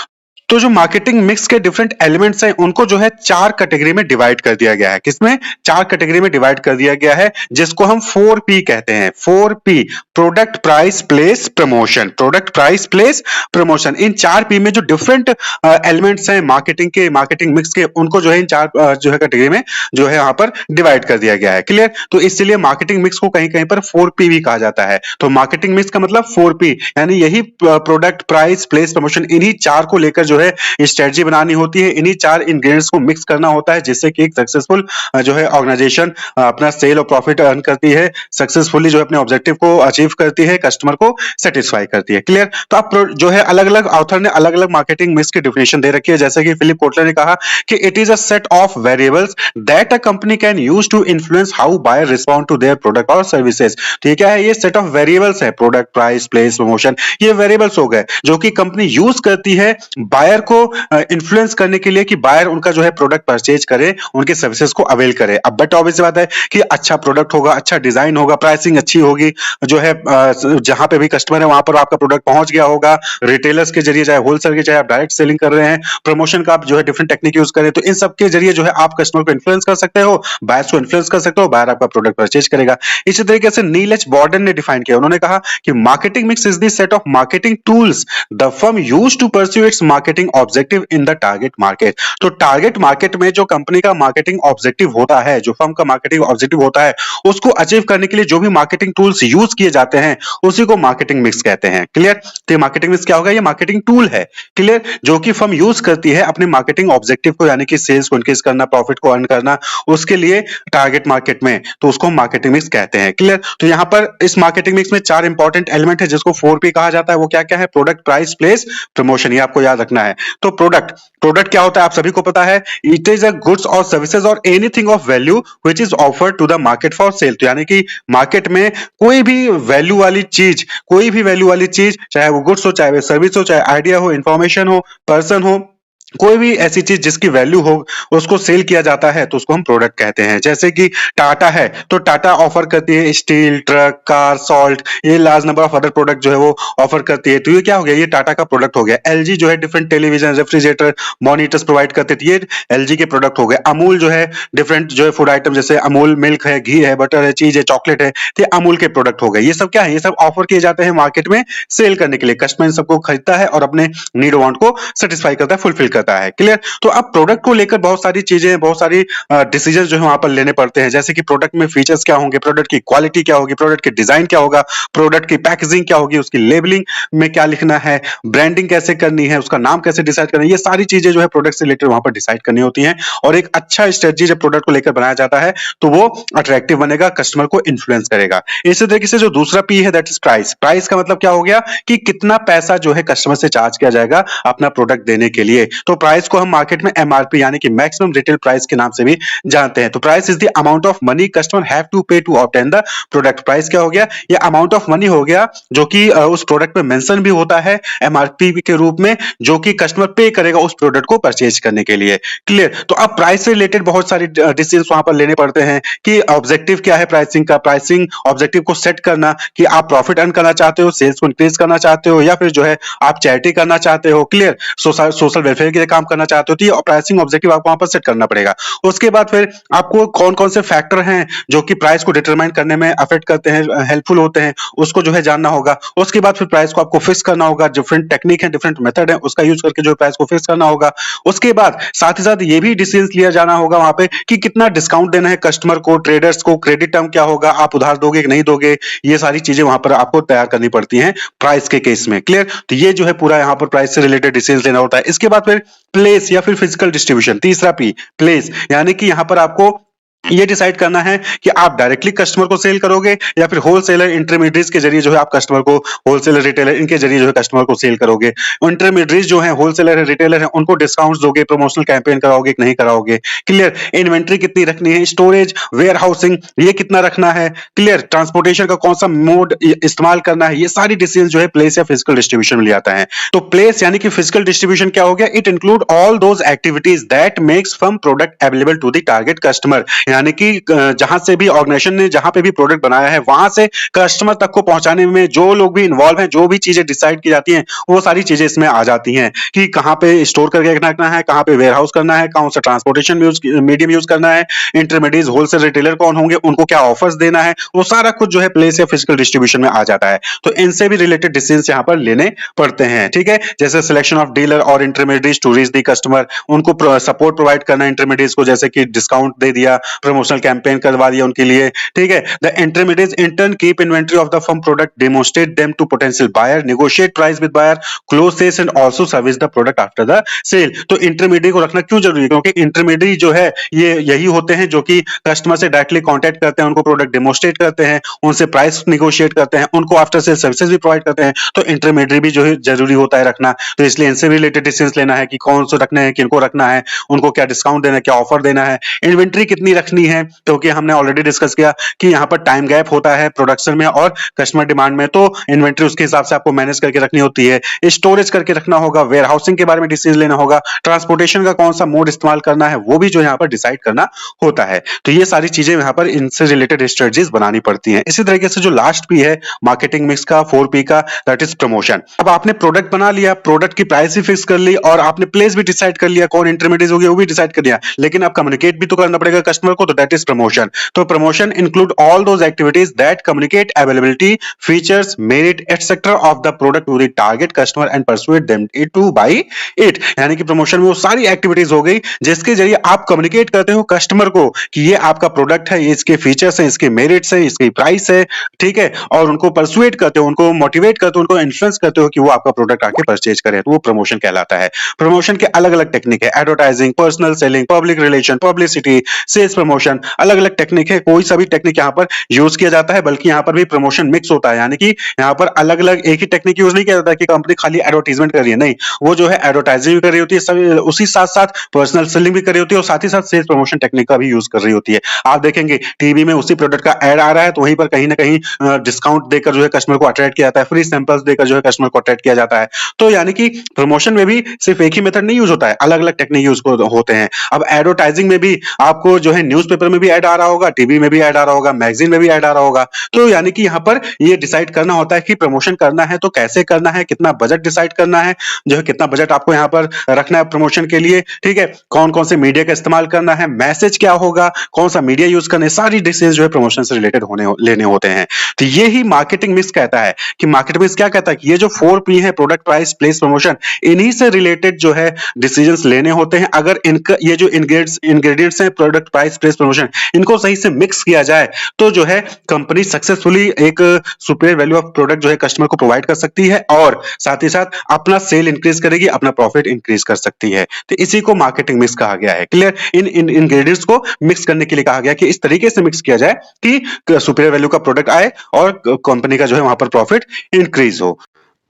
Speaker 1: तो जो मार्केटिंग मिक्स के डिफरेंट एलिमेंट्स हैं उनको जो है 4 कैटेगरी में डिवाइड कर दिया गया है। किसमें? 4 कैटेगरी में डिवाइड कर दिया गया है जिसको हम 4P कहते हैं। 4P, product, price, place, promotion. Product, price, place, promotion. इन 4P में जो डिफरेंट एलिमेंट्स हैं मार्केटिंग के, मार्केटिंग मिक्स के, उनको जो है इन 4 जो है कैटेगरी में जो है यहाँ पर डिवाइड कर दिया गया है। क्लियर? तो इसलिए मार्केटिंग मिक्स को कहीं कहीं पर 4P भी कहा जाता है। तो मार्केटिंग मिक्स का मतलब 4P, यानी यही प्रोडक्ट, प्राइस, प्लेस, प्रमोशन, इन्हीं 4 को लेकर जो जो है स्ट्रेटजी बनानी होती है, इन्हीं 4 इंग्रीडिएंट्स को मिक्स करना होता है जिससे कि एक सक्सेसफुल जो है ऑर्गेनाइजेशन अपना सेल और प्रॉफिट अर्न करती है, सक्सेसफुली जो है अपने ऑब्जेक्टिव को अचीव करती है, कस्टमर को सेटिस्फाई करती है। क्लियर? तो आप जो है अलग-अलग ऑथर ने अलग-अलग मार्केटिंग मिक्स की डेफिनेशन दे रखी है, जैसे कि फिलिप कोटलर ने कहा कि it is a set of variables that a company can use to influence how buyer respond to their product और सर्विसेज। तो ये क्या है? ये सेट ऑफ वेरिएबल्स है, प्रोडक्ट, प्राइस, प्लेस, प्रमोशन, ये वेरिएबल्स हो गए जो कि कंपनी यूज करती है बायर को इन्फ्लुएंस करने के लिए कि बायर उनका जो है प्रोडक्ट परचेज करे, उनके सर्विसेज को अवेल करे। अब बट ऑब्वियस बात है कि अच्छा प्रोडक्ट होगा, अच्छा डिजाइन होगा, प्राइसिंग अच्छी होगी, जो है जहां पे भी कस्टमर है वहां पर आपका प्रोडक्ट पहुंच गया होगा, रिटेलर्स के जरिए, चाहे होलसेल के, चाहे आप डायरेक्ट सेलिंग कर रहे हैं, प्रमोशन का आप जो है डिफरेंट टेक्निक यूज करें, तो इन सब के जरिए जो है आप कस्टमर को इन्फ्लुएंस कर सकते हो, बायर्स को इन्फ्लुएंस कर सकते हो, बायर आपका प्रोडक्ट परचेज करेगा। इसी तरीके से नील एच बॉर्डन ने डिफाइन किया, उन्होंने कहा कि marketing mix is the set of marketing tools the firm use to pursue its marketing objective in the target market. तो टारगेट मार्केट में जो कंपनी का मार्केटिंग ऑब्जेक्टिव होता है, जो फर्म का मार्केटिंग ऑब्जेक्टिव होता है, उसको अचीव करने के लिए जो भी मार्केटिंग टूल्स यूज किए जाते हैं उसी को मार्केटिंग मिक्स कहते हैं। क्लियर? तो ये मार्केटिंग मिक्स क्या होगा? ये मार्केटिंग टूल है, क्लियर, जो कि फर्म यूज करती है अपने मार्केटिंग ऑब्जेक्टिव को, यानी कि सेल्स को इंक्रीज करना, प्रॉफिट को अर्न करना, उसके लिए टारगेट मार्केट में, तो उसको मार्केटिंग मिक्स कहते हैं। क्लियर? तो यहां पर इस मार्केटिंग मिक्स में 4 इंपॉर्टेंट एलिमेंट है जिसको 4P कहा जाता है। वो क्या क्या है? प्रोडक्ट, प्राइस, प्लेस, प्रमोशन, ये आपको याद रखना है। तो प्रोडक्ट, प्रोडक्ट क्या होता है आप सभी को पता है, इट इज अ गुड्स और सर्विसेज और anything of value which is offered to the market for sale. तो यानी कि मार्केट में कोई भी वैल्यू वाली चीज, कोई भी वैल्यू वाली चीज, चाहे वो गुड्स हो, चाहे वो सर्विस हो, चाहे आइडिया हो, इंफॉर्मेशन हो, पर्सन हो, कोई भी ऐसी चीज जिसकी वैल्यू हो, उसको सेल किया जाता है तो उसको हम प्रोडक्ट कहते हैं। जैसे कि टाटा है तो टाटा ऑफर करती है स्टील, ट्रक, कार, सॉल्ट, ये large number of other product जो है वो ऑफर करती है, तो ये क्या हो गया? ये टाटा का प्रोडक्ट हो गया। एलजी जो है different television, refrigerator, monitors provide करते थे, ये एलजी के प्रोडक्ट हो गए। अमूल जो है डिफरेंट जो है फूड आइटम, जैसे अमूल मिल्क है, घी है, बटर है, चीज है, चॉकलेट है, तो ये अमूल के प्रोडक्ट हो गए। ये सब क्या है? ये सब ऑफर किए जाते हैं मार्केट में सेल करने के लिए, कस्टमर इन सबको खरीदता है और अपने नीड वांट को सेटिस्फाई करता है, फुलफिल करता है। क्लियर? तो अब प्रोडक्ट को लेकर बहुत सारी चीजें, बहुत सारी डिसीजन जो है वहां पर लेने पड़ते हैं, जैसे कि प्रोडक्ट में फीचर्स क्या होंगे, प्रोडक्ट की क्वालिटी क्या होगी, प्रोडक्ट की डिजाइन क्या होगा, प्रोडक्ट की पैकेजिंग क्या होगी, उसकी लेबलिंग में क्या लिखना है, ब्रांडिंग कैसे करनी है, उसका नाम कैसे डिसाइड करना है, ये सारी चीजें जो है प्रोडक्ट से रिलेटेड वहां पर डिसाइड करनी होती हैं। और एक अच्छा स्ट्रेटजी जब प्रोडक्ट को लेकर बनाया जाता है तो वो अट्रैक्टिव बनेगा, कस्टमर को इन्फ्लुएंस करेगा। इसी तरीके से जो दूसरा पी है दैट इज प्राइस। प्राइस का मतलब क्या हो गया कि कितना पैसा जो है कस्टमर से चार्ज किया जाएगा अपना प्रोडक्ट देने के लिए। तो प्राइस को हम मार्केट में एमआरपी यानी कि मैक्सिमम रिटेल प्राइस के नाम से भी जानते हैं। तो price is the amount of money customer have to pay to obtain the product. Price क्या हो गया? ये अमाउंट ऑफ मनी हो गया जो कि उस प्रोडक्ट में मेंशन भी होता है एमआरपी के रूप में, जो कि कस्टमर पे करेगा उस प्रोडक्ट को परचेज करने के लिए। क्लियर? तो अब प्राइस से रिलेटेड बहुत सारी डिसीजन वहां पर लेने पड़ते हैं कि ऑब्जेक्टिव क्या है प्राइसिंग का, प्राइसिंग ऑब्जेक्टिव को सेट करना कि आप प्रॉफिट अर्न करना चाहते हो, सेल्स को इंक्रीज करना चाहते हो, या फिर जो है आप चैरिटी करना चाहते हो, क्लियर, सोशल वेलफेयर के लिए काम करना चाहते हो, तो ये प्राइसिंग ऑब्जेक्टिव आपको वहां पर सेट करना पड़ेगा। उसके बाद फिर आपको कौन कौन से फैक्टर हैं जो कि प्राइस को डिटरमाइन करने में अफेक्ट करते हैं, हेल्पफुल होते हैं, उसको जो है जानना होगा। उसके बाद फिर प्राइस को आपको फिक्स करना होगा, डिफरेंट टेक्निक है, डिफरेंट मेथड है, उसका यूज करके जो है प्राइस को फिक्स करना होगा। उसके बाद साथ ही साथ ये भी डिसीजन लिया जाना होगा वहां पे कि कितना डिस्काउंट देना है कस्टमर को, ट्रेडर्स को, क्रेडिट टर्म क्या होगा, आप उधार दोगे कि नहीं दोगे, ये सारी चीजें वहां पर आपको तैयार करनी पड़ती हैं प्राइस के केस में। क्लियर? तो ये जो है पूरा यहाँ पर प्राइस से रिलेटेड डिसीजन लेना होता है। इसके बाद फिर प्लेस या फिर फिजिकल डिस्ट्रीब्यूशन, तीसरा पी प्लेस, यानी कि यहां पर आपको ये डिसाइड करना है कि आप डायरेक्टली कस्टमर को सेल करोगे या फिर होलसेलर इंटरमीडिएट्स के जरिए जो है आप कस्टमर को, होलसेलर रिटेलर इनके जरिए जो है कस्टमर को सेल करोगे। इंटरमीडिएट्स जो है होलसेलर है, रिटेलर है, उनको डिस्काउंट्स दोगे, प्रमोशनल कैंपेन कराओगे कि नहीं कराओगे। क्लियर? इन्वेंट्री कितनी रखनी है, स्टोरेज, वेयर हाउसिंग ये कितना रखना है, क्लियर, ट्रांसपोर्टेशन का कौन सा मोड इस्तेमाल करना है, ये सारी डिसीजन जो है प्लेस या फिजिकल डिस्ट्रीब्यूशन में आता है। तो प्लेस यानी कि फिजिकल डिस्ट्रीब्यूशन क्या हो गया? It include all those activities that makes firm product available to the target customer, यानी कि जहां से भी ऑर्गेनाइजेशन ने जहां पे भी प्रोडक्ट बनाया है वहां से कस्टमर तक को पहुंचाने में जो लोग भी इन्वॉल्व हैं, जो भी चीजें डिसाइड की जाती हैं, वो सारी चीजें इसमें आ जाती हैं कि कहां पे स्टोर करके रखना है, कहां पे वेयर हाउस करना है, कौन सा ट्रांसपोर्टेशन मीडियम यूज करना है, इंटरमीडिएट होलसेल रिटेलर कौन होंगे, उनको क्या ऑफर्स देना है, वो सारा कुछ जो है प्लेस या फिजिकल डिस्ट्रीब्यूशन में आ जाता है। तो इनसे भी रिलेटेड डिसीजन यहां पर लेने पड़ते हैं। ठीक है? जैसे सिलेक्शन ऑफ डीलर और intermediate to reach the customer, उनको सपोर्ट प्रोवाइड करना इंटरमीडिएट को, जैसे कि डिस्काउंट दे दिया, प्रमोशनल कैंपेन करवा दिया उनके लिए, ठीक है। The intermediates in turn keep inventory of the firm product, demonstrate them to potential buyer, negotiate price with buyer, close sales and also service the product after the sale. तो इंटरमीडिएट को रखना क्यों जरूरी है? क्योंकि इंटरमीडिएट जो है ये यही होते हैं जो कि कस्टमर से डायरेक्टली कांटेक्ट करते हैं, उनको प्रोडक्ट डेमोन्स्ट्रेट करते हैं, उनसे प्राइस निगोशिएट करते हैं, उनको आफ्टर सेल सर्विसेज भी प्रोवाइड करते हैं। तो इंटरमीडिएट भी जो है जरूरी होता है रखना। तो इसलिए इनसे रिलेटेड डिसीजन लेना है कि कौन से रखने हैं, किनको रखना है, उनको क्या डिस्काउंट देना है, क्या ऑफर देना है, इन्वेंट्री कितनी रखनी है, क्योंकि हमने ऑलरेडी डिस्कस किया कि यहाँ पर टाइम गैप होता है प्रोडक्शन में और कस्टमर डिमांड में, तो इन्वेंट्री उसके हिसाब से आपको मैनेज करके रखनी होती है। स्टोरेज करके रखना होगा, वेयर हाउसिंग के बारे में डिसीजन लेना होगा, ट्रांसपोर्टेशन का कौन सा मोड इस्तेमाल करना है वो भी जो यहाँ पर डिसाइड करना होता है। तो ये सारी चीजें यहाँ पर इनसे रिलेटेड स्ट्रेटजीज बनानी पड़ती हैं। इसी तरीके से जो लास्ट पी है मार्केटिंग मिक्स का 4P का, दैट इज प्रमोशन। अब आपने प्रोडक्ट बना लिया, प्रोडक्ट की प्राइस भी फिक्स कर ली और आपने प्लेस भी डिसाइड कर लिया, कौन इंटरमीडिएट हो गया वो भी डिसाइड कर लिया, लेकिन अब कम्युनिकेट भी तो करना पड़ेगा कस्टमर को, तो दैट इज प्रमोशन। तो promotion include all those activities that communicate availability, features, merit etcetera of the product to the target customer and persuade them to buy it. यानी कि प्रमोशन में वो सारी एक्टिविटीज हो गई जिसके जरिए आप कम्युनिकेट करते हो कस्टमर को कि ये आपका प्रोडक्ट है, ये इसके फीचर्स हैं, इसके मेरिट्स हैं, इसकी प्राइस है, ठीक है, और उनको परसुएट करते हो, उनको मोटिवेट करते हो, उनको इन्फ्लुएंस करते हो कि वो आपका प्रोडक्ट आके परचेज करें, तो वो प्रमोशन कहलाता है। प्रमोशन के अलग अलग टेक्निक है, advertising, personal selling, public relation, publicity, sales promotion, अलग अलग टेक्निक है। कोई सा भी टेक्निक यहाँ पर यूज किया जाता है, बल्कि यहाँ पर भी प्रमोशन मिक्स होता है, यानी कि यहाँ पर अलग अलग एक ही टेक्निक यूज नहीं किया जाता कि कंपनी खाली एडवर्टाइजमेंट कर रही है, नहीं, वो जो है एडवर्टाइजिंग भी कर रही होती है, उसी साथ साथ पर्सनल सेलिंग भी कर रही होती है और साथ ही साथ सेल्स प्रमोशन टेक्निक का भी यूज कर रही होती है। आप देखेंगे टीवी में उसी प्रोडक्ट का एड आ रहा है तो वहीं पर कहीं ना कहीं डिस्काउंट देकर जो है कस्टमर को अट्रैक्ट किया जाता है, फ्री सैंपल्स देकर जो है कस्टमर को अट्रैक्ट किया जाता है। तो यानी कि प्रमोशन में भी सिर्फ एक ही मेथड नहीं यूज होता है, अलग अलग टेक्निक यूज होते हैं। अब एडवर्टाइजिंग में भी आपको जो है न्यूज़पेपर में भी ऐड आ रहा होगा, टीवी में भी ऐड आ रहा होगा, मैगजीन में भी ऐड आ रहा होगा। तो यानी कि यहाँ पर ये डिसाइड करना होता है कि प्रमोशन करना है तो कैसे करना है, कितना बजट डिसाइड करना है, जो है कितना बजट आपको यहाँ पर रखना है प्रमोशन के लिए, ठीक है, कौन कौन से मीडिया का इस्तेमाल करना है, मैसेज क्या होगा, कौन सा मीडिया यूज करना है, सारी डिसीजन जो है प्रमोशन से रिलेटेड लेने होते हैं। तो ये ही मार्केटिंग मिक्स कहता है कि मार्केटिंग मिक्स क्या कहता है कि ये जो 4P है, प्रोडक्ट, प्राइस, प्लेस, प्रमोशन, इन्हीं से रिलेटेड जो है डिसीजंस लेने होते हैं। अगर इनका ये जो इंग्रेडिएंट्स हैं, प्रोडक्ट, प्राइस, प्लेस, प्रमोशन, इनको सही से मिक्स किया जाए तो जो है कंपनी सक्सेसफुली एक सुपीरियर वैल्यू ऑफ प्रोडक्ट जो है कस्टमर को प्रोवाइड कर सकती है और साथ ही साथ अपना सेल इंक्रीज करेगी, अपना प्रॉफिट इंक्रीज कर सकती है। तो इसी को मार्केटिंग मिक्स कहा गया है। क्लियर? इन इंग्रेडिएंट्स को मिक्स करने के लिए कहा गया कि इस तरीके से मिक्स किया जाए कि सुपीरियर वैल्यू का प्रोडक्ट आए और कंपनी का जो है वहां पर प्रॉफिट इंक्रीज हो।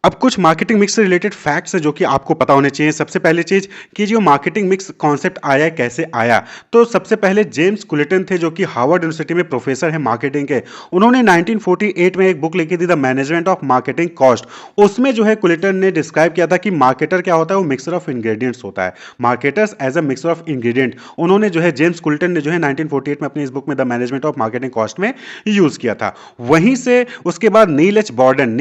Speaker 1: अब कुछ मार्केटिंग मिक्स से रिलेटेड फैक्ट्स है जो कि आपको पता होने चाहिए। सबसे पहली चीज कि जो मार्केटिंग मिक्स कॉन्सेप्ट आया, कैसे आया, तो सबसे पहले जेम्स कुलिटन थे जो कि हार्वर्ड यूनिवर्सिटी में प्रोफेसर है मार्केटिंग के। उन्होंने 1948 में एक बुक लिखी थी, the management of marketing cost. उसमें जो है कुलिटन ने डिस्क्राइब किया था कि मार्केटर क्या होता है, वो मिक्सर ऑफ इंग्रेडिएंट्स होता है, marketers as a mixer of ingredient. उन्होंने जो है जेम्स कुलिटन ने जो है 1948 में अपनी इस बुक में the management of marketing cost में यूज किया था। वहीं से उसके बाद नील एच बॉर्डन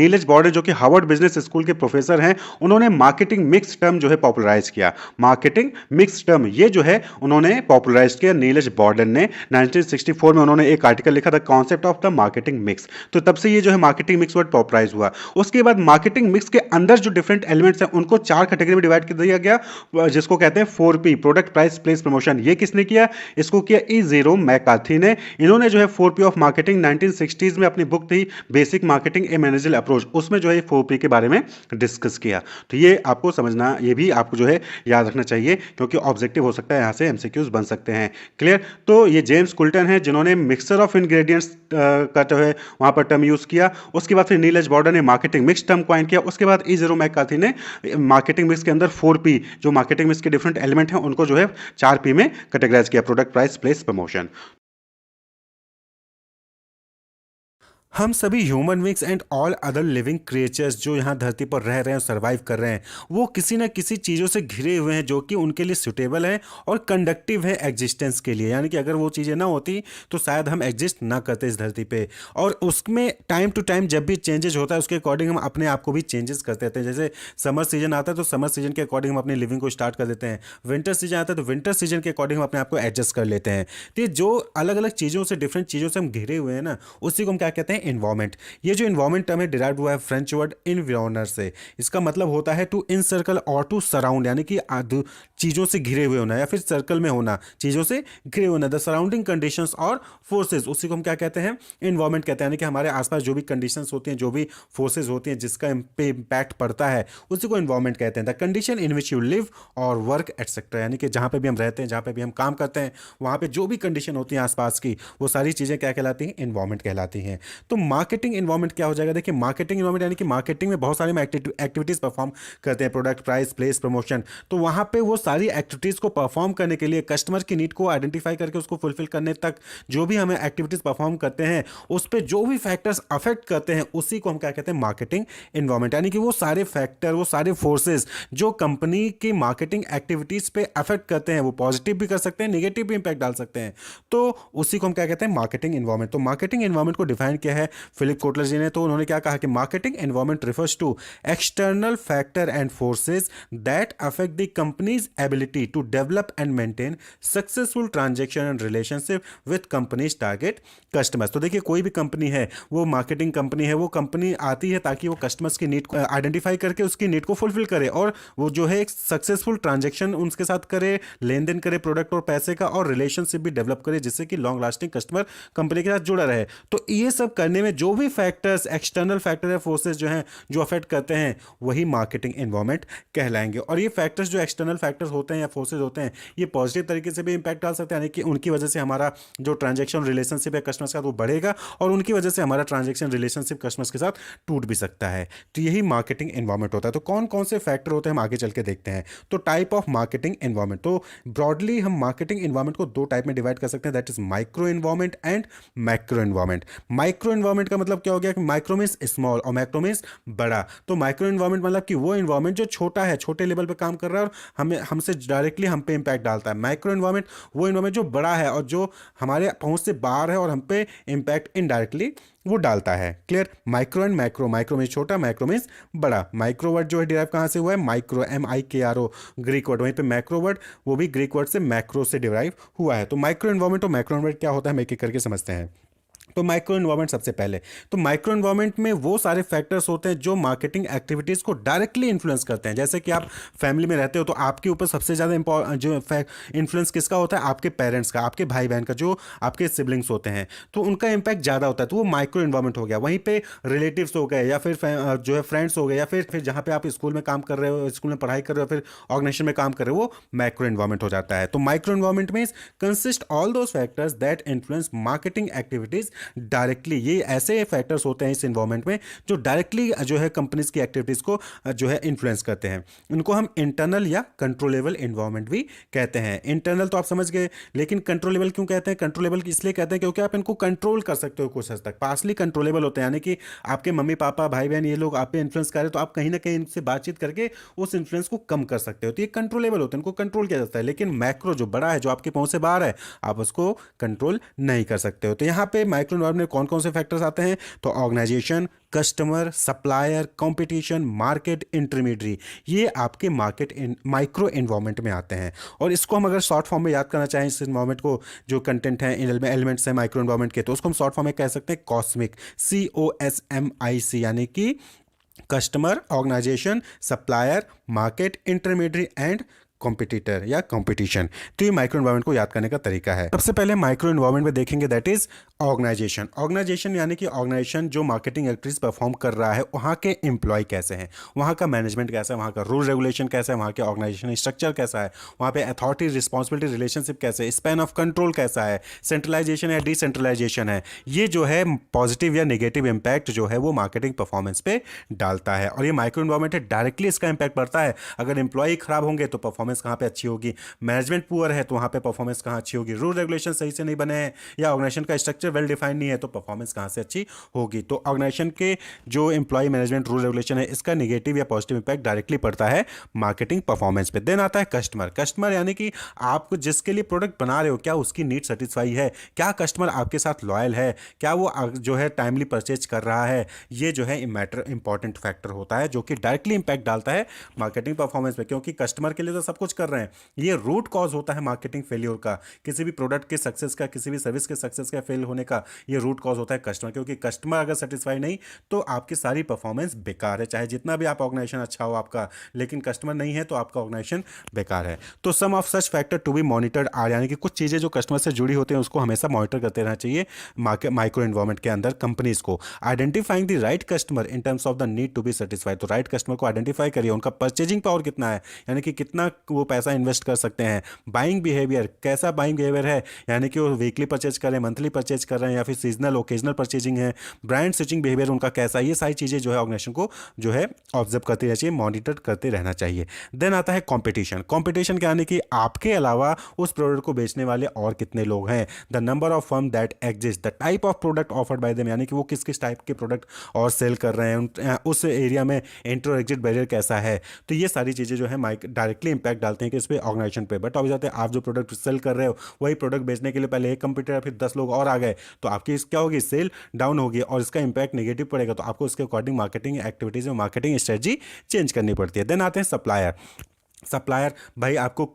Speaker 1: जो कि हार्वर्ड बिजनेस स्कूल के प्रोफेसर हैं, उन्होंने मार्केटिंग मिक्स टर्म जो है पॉपुलराइज किया। मार्केटिंग मिक्स टर्म ये जो है उन्होंने पॉपुलराइज किया नीलेज बॉर्डन ने। 1964 में उन्होंने एक आर्टिकल लिखा था, concept of the marketing mix. तो तब से ये जो है मार्केटिंग मिक्स वर्ड पॉपुलराइज हुआ। उसके बाद मार्केटिंग मिक्स के अंदर जो डिफरेंट एलिमेंट्स हैं उनको 4 कैटेगरी में डिवाइड कर दिया गया, जिसको कहते हैं 4P, product, price, place, promotion. ये किसने किया? इसको किया ई जेरोम मैकार्थी ने। इन्होंने जो है 4P ऑफ मार्केटिंग 1960s में अपनी बुक थी बेसिक मार्केटिंग ए मैनेजरल अप्रोच, उसमें जो है 4P के बारे में डिस्कस किया। तो ये आपको समझना, ये भी आपको जो है याद रखना चाहिए क्योंकि ऑब्जेक्टिव हो सकता है, यहाँ से एमसीक्यूज बन सकते हैं। क्लियर? तो ये जेम्स कुलिटन है जिन्होंने मिक्सर ऑफ इंग्रेडिएंट्स का जो है वहाँ पर टर्म यूज किया। उसके बाद फिर नीलेज बॉर्डन ने मार्केटिंग मिक्स टर्म कॉइन किया। उसके बाद ई जेरोम मैकार्थी ने मार्केटिंग मिक्स के अंदर 4P, जो मार्केटिंग मिक्स के डिफरेंट एलिमेंट हैं उनको जो है 4P में कैटेगराइज किया, प्रोडक्ट, प्राइस, प्लेस, प्रमोशन। हम सभी human beings and all other living creatures जो यहाँ धरती पर रह रहे हैं, सर्वाइव कर रहे हैं, वो किसी न किसी चीज़ों से घिरे हुए हैं जो कि उनके लिए सूटेबल है और कंडक्टिव है एग्जिस्टेंस के लिए। यानी कि अगर वो चीज़ें ना होती तो शायद हम एग्जिस्ट ना करते इस धरती पे। और उसमें टाइम टू टाइम जब भी चेंजेस होता है उसके अकॉर्डिंग हम अपने आप को भी चेंजेस करते रहते हैं। जैसे समर सीजन आता है तो समर सीजन के अकॉर्डिंग हम अपनी लिविंग को स्टार्ट कर देते हैं, विंटर सीजन आता है तो विंटर सीजन के अकॉर्डिंग हम अपने आप को एडजस्ट कर लेते हैं। तो ये जो अलग अलग चीज़ों से, डिफरेंट चीज़ों से हम घिरे हुए हैं ना, उसी को हम क्या कहते हैं, इन्वायरमेंट। ये जो इन्वायरमेंट टर्म है डिराइव हुआ है फ्रेंच वर्ड इन्वायरनर से। इसका मतलब होता है टू इनसर्कल और टू सराउंड, यानी कि चीज़ों से घिरे हुए होना या फिर सर्कल में होना, चीज़ों से घिरे होना। द सराउंडिंग कंडीशंस और फोर्सेज, उसी को हम क्या कहते हैं, इन्वायरमेंट कहते हैं। यानी कि हमारे आसपास जो भी कंडीशंस होती हैं, जो भी फोर्सेज होती हैं जिसका पे इम्पैक्ट पड़ता है, उसी को इन्वायरमेंट कहते हैं। The condition in which you live और वर्क एटसेट्रा, यानी कि जहाँ पे भी हम रहते हैं, जहाँ पे भी हम काम करते हैं, वहाँ पे जो भी कंडीशन होती है आसपास की, वो सारी चीज़ें क्या कहलाती हैं, इन्वायरमेंट कहलाती हैं। तो मार्केटिंग इन्वायरमेंट क्या हो जाएगा, देखिए मार्केटिंग इन्वायरमेंट यानी कि मार्केटिंग में बहुत सारे एक्टिविटीज़ परफॉर्म करते हैं, प्रोडक्ट, प्राइस, प्लेस, प्रमोशन। तो वहाँ पे वो सारी एक्टिविटीज़ को परफॉर्म करने के लिए, कस्टमर की नीड को आइडेंटिफाई करके उसको फुलफिल करने तक जो भी हमें एक्टिविटीज़ परफॉर्म करते हैं, उस पर जो भी फैक्टर्स अफेक्ट करते हैं, उसी को हम क्या कहते हैं, मार्केटिंग इन्वायरमेंट। यानी कि वो सारे फैक्टर, वो सारे फोर्सेस जो कंपनी की मार्केटिंग एक्टिविटीज़ पे अफेक्ट करते हैं, वो पॉजिटिव भी कर सकते हैं, नेगेटिव भी इंपैक्ट डाल सकते हैं, तो उसी को हम क्या कहते हैं, मार्केटिंग इन्वायरमेंट। तो मार्केटिंग इन्वायरमेंट को डिफाइन किया है फिलिप कोटलर जी ने। तो उन्होंने क्या कहा कि marketing environment refers to external factor and forces that affect the company's ability to develop and maintain successful transaction and relationship with company's target customers. तो देखिए कोई भी कंपनी है, वो मार्केटिंग कंपनी है, वो कंपनी आती है ताकि वो कस्टमर्स की नीड को आइडेंटिफाई करके उसकी नीड को फुलफिल करे, और वो जो है एक सक्सेसफुल ट्रांजैक्शन उनके साथ करे, लेन देन करे प्रोडक्ट और पैसे का, और रिलेशनशिप भी डेवलप करे जिससे कि लॉन्ग लास्टिंग कस्टमर कंपनी के साथ जुड़ा रहे। तो ये सब करने में जो भी फैक्टर्स, एक्सटर्नल फैक्टर या फोर्सेस जो हैं, जो अफेक्ट करते हैं, वही मार्केटिंग इन्वायरमेंट कहलाएंगे। और ये फैक्टर्स, जो एक्सटर्नल फैक्टर्स होते हैं या फोर्सेस होते हैं, ये पॉजिटिव तरीके से भी इंपैक्ट डाल सकते हैं, यानी कि उनकी वजह से हमारा जो ट्रांजैक्शन रिलेशनशिप है कस्टमर्स का वो बढ़ेगा, और उनकी वजह से हमारा ट्रांजैक्शन रिलेशनशिप कस्टमर्स के साथ टूट भी सकता है। तो यही मार्केटिंग इन्वायरमेंट होता है। तो कौन कौन से फैक्टर होते हैं हम आगे चल के देखते हैं। तो टाइप ऑफ मार्केटिंग इन्वायरमेंट, तो ब्रॉडली हम मार्केटिंग इन्वायरमेंट को दो टाइप में डिवाइड कर सकते हैं, that is micro environment and macro environment. Micro environment का मतलब क्या हो गया कि माइक्रो मींस स्मॉल और मैक्रो मींस बड़ा। तो माइक्रो इन्वायरमेंट मतलब कि वो इन्वायरमेंट जो छोटा है, छोटे लेवल पे काम कर रहा है और हमें हमसे डायरेक्टली हम पे इंपैक्ट डालता है। मैक्रो इन्वायरमेंट वो इन्वायरमेंट जो बड़ा है और जो हमारे पहुंच से बाहर है और हम पे इंपैक्ट इनडायरेक्टली वो डालता है। Clear. Micro and macro, micro में छोटा, मैक्रो में बड़ा। माइक्रो वर्ड जो है डिराइव कहाँ से हुआ है, माइक्रो, MIKRO, ग्रीक वर्ड। वहीं पे मैक्रो वर्ड वो भी ग्रीक वर्ड से मैक्रो से डिराइव हुआ है। तो माइक्रो इन्वायरमेंट और मैक्रो इन्वायरमेंट क्या होता है हम एक एक करके समझते हैं। तो माइक्रो इन्वायरमेंट सबसे पहले, तो माइक्रो इन्वायरमेंट में वो सारे फैक्टर्स होते हैं जो मार्केटिंग एक्टिविटीज़ को डायरेक्टली इन्फ्लुएंस करते हैं। जैसे कि आप फैमिली में रहते हो तो आपके ऊपर सबसे ज़्यादा जो इन्फ्लुएंस किसका होता है, आपके पेरेंट्स का, आपके भाई बहन का, जो आपके सिबलिंग्स होते हैं, तो उनका इंपैक्ट ज़्यादा होता है, तो वो माइक्रो इन्वायरमेंट हो गया। वहीं पे रिलेटिव्स हो गए, या फिर जो है फ्रेंड्स हो गए, या फिर जहाँ पे आप स्कूल में काम कर रहे हो, स्कूल में पढ़ाई कर रहे हो, फिर ऑर्गेनाइजेशन में काम कर रहे हो, वो माइक्रो इन्वायरमेंट हो जाता है। तो micro environment means consist all those factors that influence marketing activities directly. ये ऐसे फैक्टर्स होते हैं इस इन्वायरमेंट में जो डायरेक्टली जो है कंपनीज की एक्टिविटीज को जो है इन्फ्लुएंस करते हैं। इनको हम इंटरनल या कंट्रोलेबल इन्वायरमेंट भी कहते हैं। इंटरनल तो आप समझ गए, लेकिन कंट्रोलेबल क्यों कहते हैं? कंट्रोलेबल इसलिए कहते हैं क्योंकि आप इनको कंट्रोल कर सकते हो कुछ हद तक। पार्सली कंट्रोलेबल होते हैं, यानी कि आपके मम्मी पापा भाई बहन ये लोग आप पे इन्फ्लुएंस कर रहे हैं, तो आप कहीं ना कहीं इनसे बातचीत करके उस इन्फ्लुएंस को कम कर सकते हो। तो ये कंट्रोलेबल होते हैं, इनको कंट्रोल किया जाता है। लेकिन मैक्रो जो बड़ा है, जो आपके पहुंच से बाहर है, आप उसको कंट्रोल नहीं कर सकते हो। तो यहाँ पे माइक्रो इन्वायरमेंट में कौन कौन से फैक्टर्स आते हैं? तो organisation, customer, supplier, competition, market, intermediary, ये आपके माइक्रो इन्वायरमेंट में आते हैं। और इसको हम अगर शॉर्ट फॉर्म में याद करना चाहें, इस इन्वायरमेंट को, जो कंटेंट है, एलिमेंट्स हैं माइक्रो इन्वायरमेंट के, तो उसको हम शॉर्ट फॉर्म में कह सकते हैं कॉस्मिक, COSMIC, यानी कि customer, organisation, supplier, market, intermediary and competitor या कंपटीशन। तो ये माइक्रो इन्वायरमेंट को याद करने का तरीका है। सबसे पहले माइक्रो इन्वायरमेंट में देखेंगे, दैट इज ऑर्गेनाइजेशन। ऑर्गेनाइजेशन यानी कि ऑर्गेनाइजेशन जो मार्केटिंग एक्टिविटीज परफॉर्म कर रहा है, वहाँ के एम्प्लॉय कैसे हैं, वहाँ का मैनेजमेंट कैसा है, वहाँ का रूल रेगुलेशन कैसा है, वहाँ के ऑर्गेनाइजेशन स्ट्रक्चर कैसा है, वहाँ पे अथॉरिटी रिस्पॉन्सिबिलिटी रिलेशनशिप कैसे है, स्पैन ऑफ कंट्रोल कैसा है, सेंट्रलाइजेशन या डिसेंट्रलाइजेशन है। ये जो है पॉजिटिव या नेगेटिव इंपैक्ट जो है वो मार्केटिंग परफॉर्मेंस पे डालता है। और ये माइक्रो इन्वायरमेंट है, डायरेक्टली इसका इंपैक्ट पड़ता है। अगर एम्प्लॉय खराब होंगे तो परफॉर्मेंस कहाँ पे अच्छी होगी, मैनेजमेंट पुअर है तो वहाँ पे परफॉर्मेंस कहाँ अच्छी होगी, रूल रेगुलेशन सही से नहीं बने हैं, या ऑर्गेनाइजेशन का स्ट्रक्चर वेल डिफाइंड नहीं है, तो परफॉर्मेंस कहाँ से अच्छी होगी। तो ऑर्गेनाइजेशन के जो एम्प्लॉय मैनेजमेंट रूल रेगुलेशन है, इसका नेगेटिव या पॉजिटिव इंपैक्ट डायरेक्टली पड़ता है मार्केटिंग परफॉर्मेंस पे। देन आता है कस्टमर। कस्टमर यानी कि आप जिसके लिए प्रोडक्ट बना रहे हो, क्या उसकी नीड सेटिस्फाई है, क्या कस्टमर आपके साथ लॉयल है, क्या वो जो है टाइमली परचेज कर रहा है। ये जो है मैटर इंपॉर्टेंट फैक्टर होता है जो कि डायरेक्टली इंपैक्ट डालता है मार्केटिंग परफॉर्मेंस पे, क्योंकि कस्टमर के लिए तो सब कुछ कर रहे हैं। ये रूट कॉज होता है मार्केटिंग फेलियर का, किसी भी प्रोडक्ट के सक्सेस का, किसी भी सर्विस के सक्सेस का फेल होने होने का ये रूट कॉज होता है कस्टमर, क्योंकि कस्टमर अगर सेटिस्फाई नहीं तो आपकी सारी परफॉर्मेंस बेकार है, चाहे जितना भी आप ऑर्गेनाइजेशन अच्छा हो आपका, लेकिन कस्टमर नहीं है तो आपका ऑर्गेनाइजेशन बेकार है। तो some of such factor to be monitored are, यानी कि कुछ चीज़ें जो कस्टमर से जुड़ी होती हैं उसको हमेशा मॉनिटर करते रहना चाहिए मार्केट माइक्रो इन्वायरमेंट के अंदर कंपनीज को। Identifying the right customer in terms of the need to be satisfied, तो राइट कस्टमर को आइडेंटिफाई करिए, उनका परचेजिंग पावर कितना है, यानी कि कितना वो पैसा इन्वेस्ट कर सकते हैं। बाइंग बिहेवियर, कैसा बाइंग बिहेवियर है, यानी कि वो वीकली परचेज कर रहे हैं, मंथली परचेज कर रहे हैं, या फिर सीजनल ओकेजनल परचेजिंग है। ब्रांड स्विचिंग बिहेवियर उनका कैसा है, ये सारी चीज़ें जो है ऑर्गेनाइजेशन को जो है ऑब्जर्व करते रहना चाहिए, मॉनिटर करते रहना चाहिए। देन आता है कंपटीशन। कंपटीशन क्या, यानी कि आपके अलावा उस प्रोडक्ट को बेचने वाले और कितने लोग हैं। The number of firm that exist, the type of product offered by them, यानी कि वो किस किस टाइप के प्रोडक्ट और सेल कर रहे हैं, उस एरिया में एंटर एग्जिट बैरियर कैसा है। तो ये सारी चीज़ें जो है डायरेक्टली इंपैक्ट डालते हैं कि इस पे ऑर्गेनाइजेशन पे। बट ऑब्वियसली आप जो प्रोडक्ट सेल कर रहे हो वही प्रोडक्ट बेचने के लिए पहले एक कंपटीटर फिर 10 लोग और आ गए तो आपकी क्या होगी, सेल डाउन होगी और इसका इंपैक्ट नेगेटिव पड़ेगा। तो आपको उसके अकॉर्डिंग मार्केटिंग एक्टिविटीज में मार्केटिंग स्ट्रेटजी चेंज करनी पड़ती है। देन आते हैं सप्लायर। सप्लायर, भाई आपको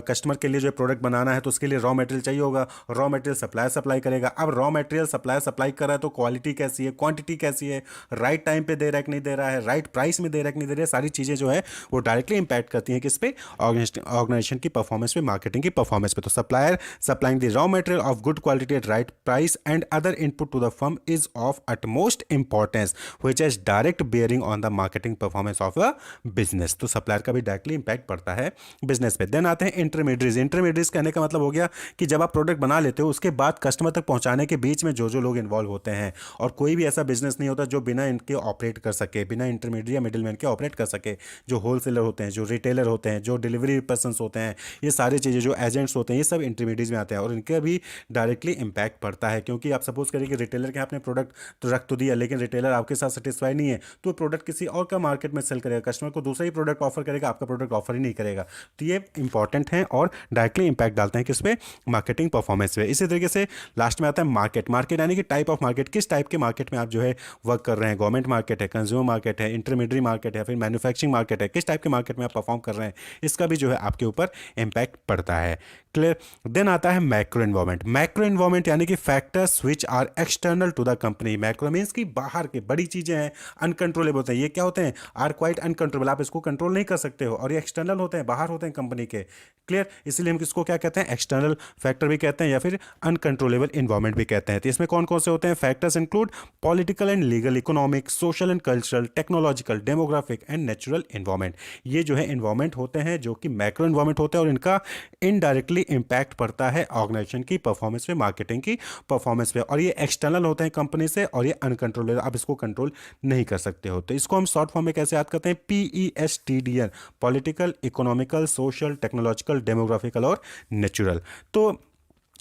Speaker 1: कस्टमर के लिए जो प्रोडक्ट बनाना है तो उसके लिए रॉ मटेरियल चाहिए होगा, रॉ मटेरियल सप्लायर सप्लाई करेगा। अब रॉ मटेरियल सप्लायर सप्लाई कर रहा है तो क्वालिटी कैसी है, क्वांटिटी कैसी है, राइट टाइम पे दे रहा है कि नहीं दे रहा है, राइट प्राइस में दे रहा है कि नहीं दे रहा है, सारी चीज़ें जो है वो डायरेक्टली इंपैक्ट करती हैं किस पे, ऑर्गेनाइजेशन की परफॉर्मेंस पे, मार्केटिंग की परफॉर्मेंस पे। तो supplier supplying the raw material of good quality at right price and other input to the firm is of utmost importance which has direct bearing on the marketing performance of a business. तो सप्लायर का भी डायरेक्टली इंपैक्ट पड़ता है बिजनेस पे। देन आते हैं इंटरमीडिएट्स। इंटरमीडिएट्स कहने का मतलब हो गया कि जब आप प्रोडक्ट बना लेते हो उसके बाद कस्टमर तक पहुंचाने के बीच में जो जो लोग इन्वॉल्व होते हैं, और कोई भी ऐसा बिजनेस नहीं होता जो बिना इनके ऑपरेट कर सके, बिना इंटरमीडिएट या मिडिलमैन के ऑपरेट कर सके। जो होलसेलर होते हैं, जो रिटेलर होते हैं, जो डिलीवरी पर्सनस होते हैं, ये सारी चीज़ें जो एजेंट्स होते हैं, ये सब इंटरमीडिएट्स में आते हैं और इनका भी डायरेक्टली इंपैक्ट पड़ता है। क्योंकि आप सपोज करें कि रिटेलर के आपने प्रोडक्ट तो रख तो दिया लेकिन रिटेलर आपके साथ सेटिस्फाई नहीं है तो प्रोडक्ट किसी और का मार्केट में सेल करेगा, कस्टमर को दूसरा ही प्रोडक्ट ऑफर करेगा, आपका प्रोडक्ट ऑफर ही नहीं करेगा। तो ये इंपॉर्टेंट हैं और डायरेक्टली इंपैक्ट डालते हैं किस पे, मार्केटिंग परफॉर्मेंस पे। इसी तरीके से लास्ट में आता है मार्केट। मार्केट यानी कि टाइप ऑफ मार्केट, किस टाइप के मार्केट में आप जो है वर्क कर रहे हैं। गवर्नमेंट मार्केट है, कंज्यूमर मार्केट है, इंटरमीडिएट मार्केट है, फिर मैन्युफैक्चरिंग मार्केट है, किस टाइप के मार्केट में आप परफॉर्म कर रहे हैं, इसका भी जो है आपके ऊपर इंपैक्ट पड़ता है। क्लियर। देन आता है मैक्रो एनवायरनमेंट। मैक्रो एनवायरनमेंट यानी कि factors which are external to the company. Macro means की बाहर के बड़ी चीजें हैं, अनकंट्रोलेबल होते हैं। ये क्या होते हैं, आर क्वाइट अनकंट्रोलेबल, आप इसको कंट्रोल नहीं कर सकते हो, और ये एक्सटर्नल होते हैं, बाहर होते हैं कंपनी के। क्लियर। इसलिए हम इसको क्या कहते हैं, एक्सटर्नल फैक्टर भी कहते हैं या फिर अनकंट्रोलेबल इन्वायरमेंट भी कहते हैं। तो इसमें कौन कौन से होते हैं, factors include political and legal, economic, social and cultural, technological, demographic and natural environment. ये जो है इन्वायरमेंट होते हैं जो कि मैक्रो इन्वायरमेंट होते हैं और इनका इनडायरेक्टली इंपैक्ट पड़ता है ऑर्गेनाइजेशन की परफॉर्मेंस पे, मार्केटिंग की परफॉर्मेंस पे। और ये एक्सटर्नल होते हैं कंपनी से और ये अनकंट्रोलेबल, आप इसको कंट्रोल नहीं कर सकते हो। तो इसको हम शॉर्ट फॉर्म में कैसे याद करते हैं, PESTDN, political, economical, social, technological, demographical और नेचुरल। तो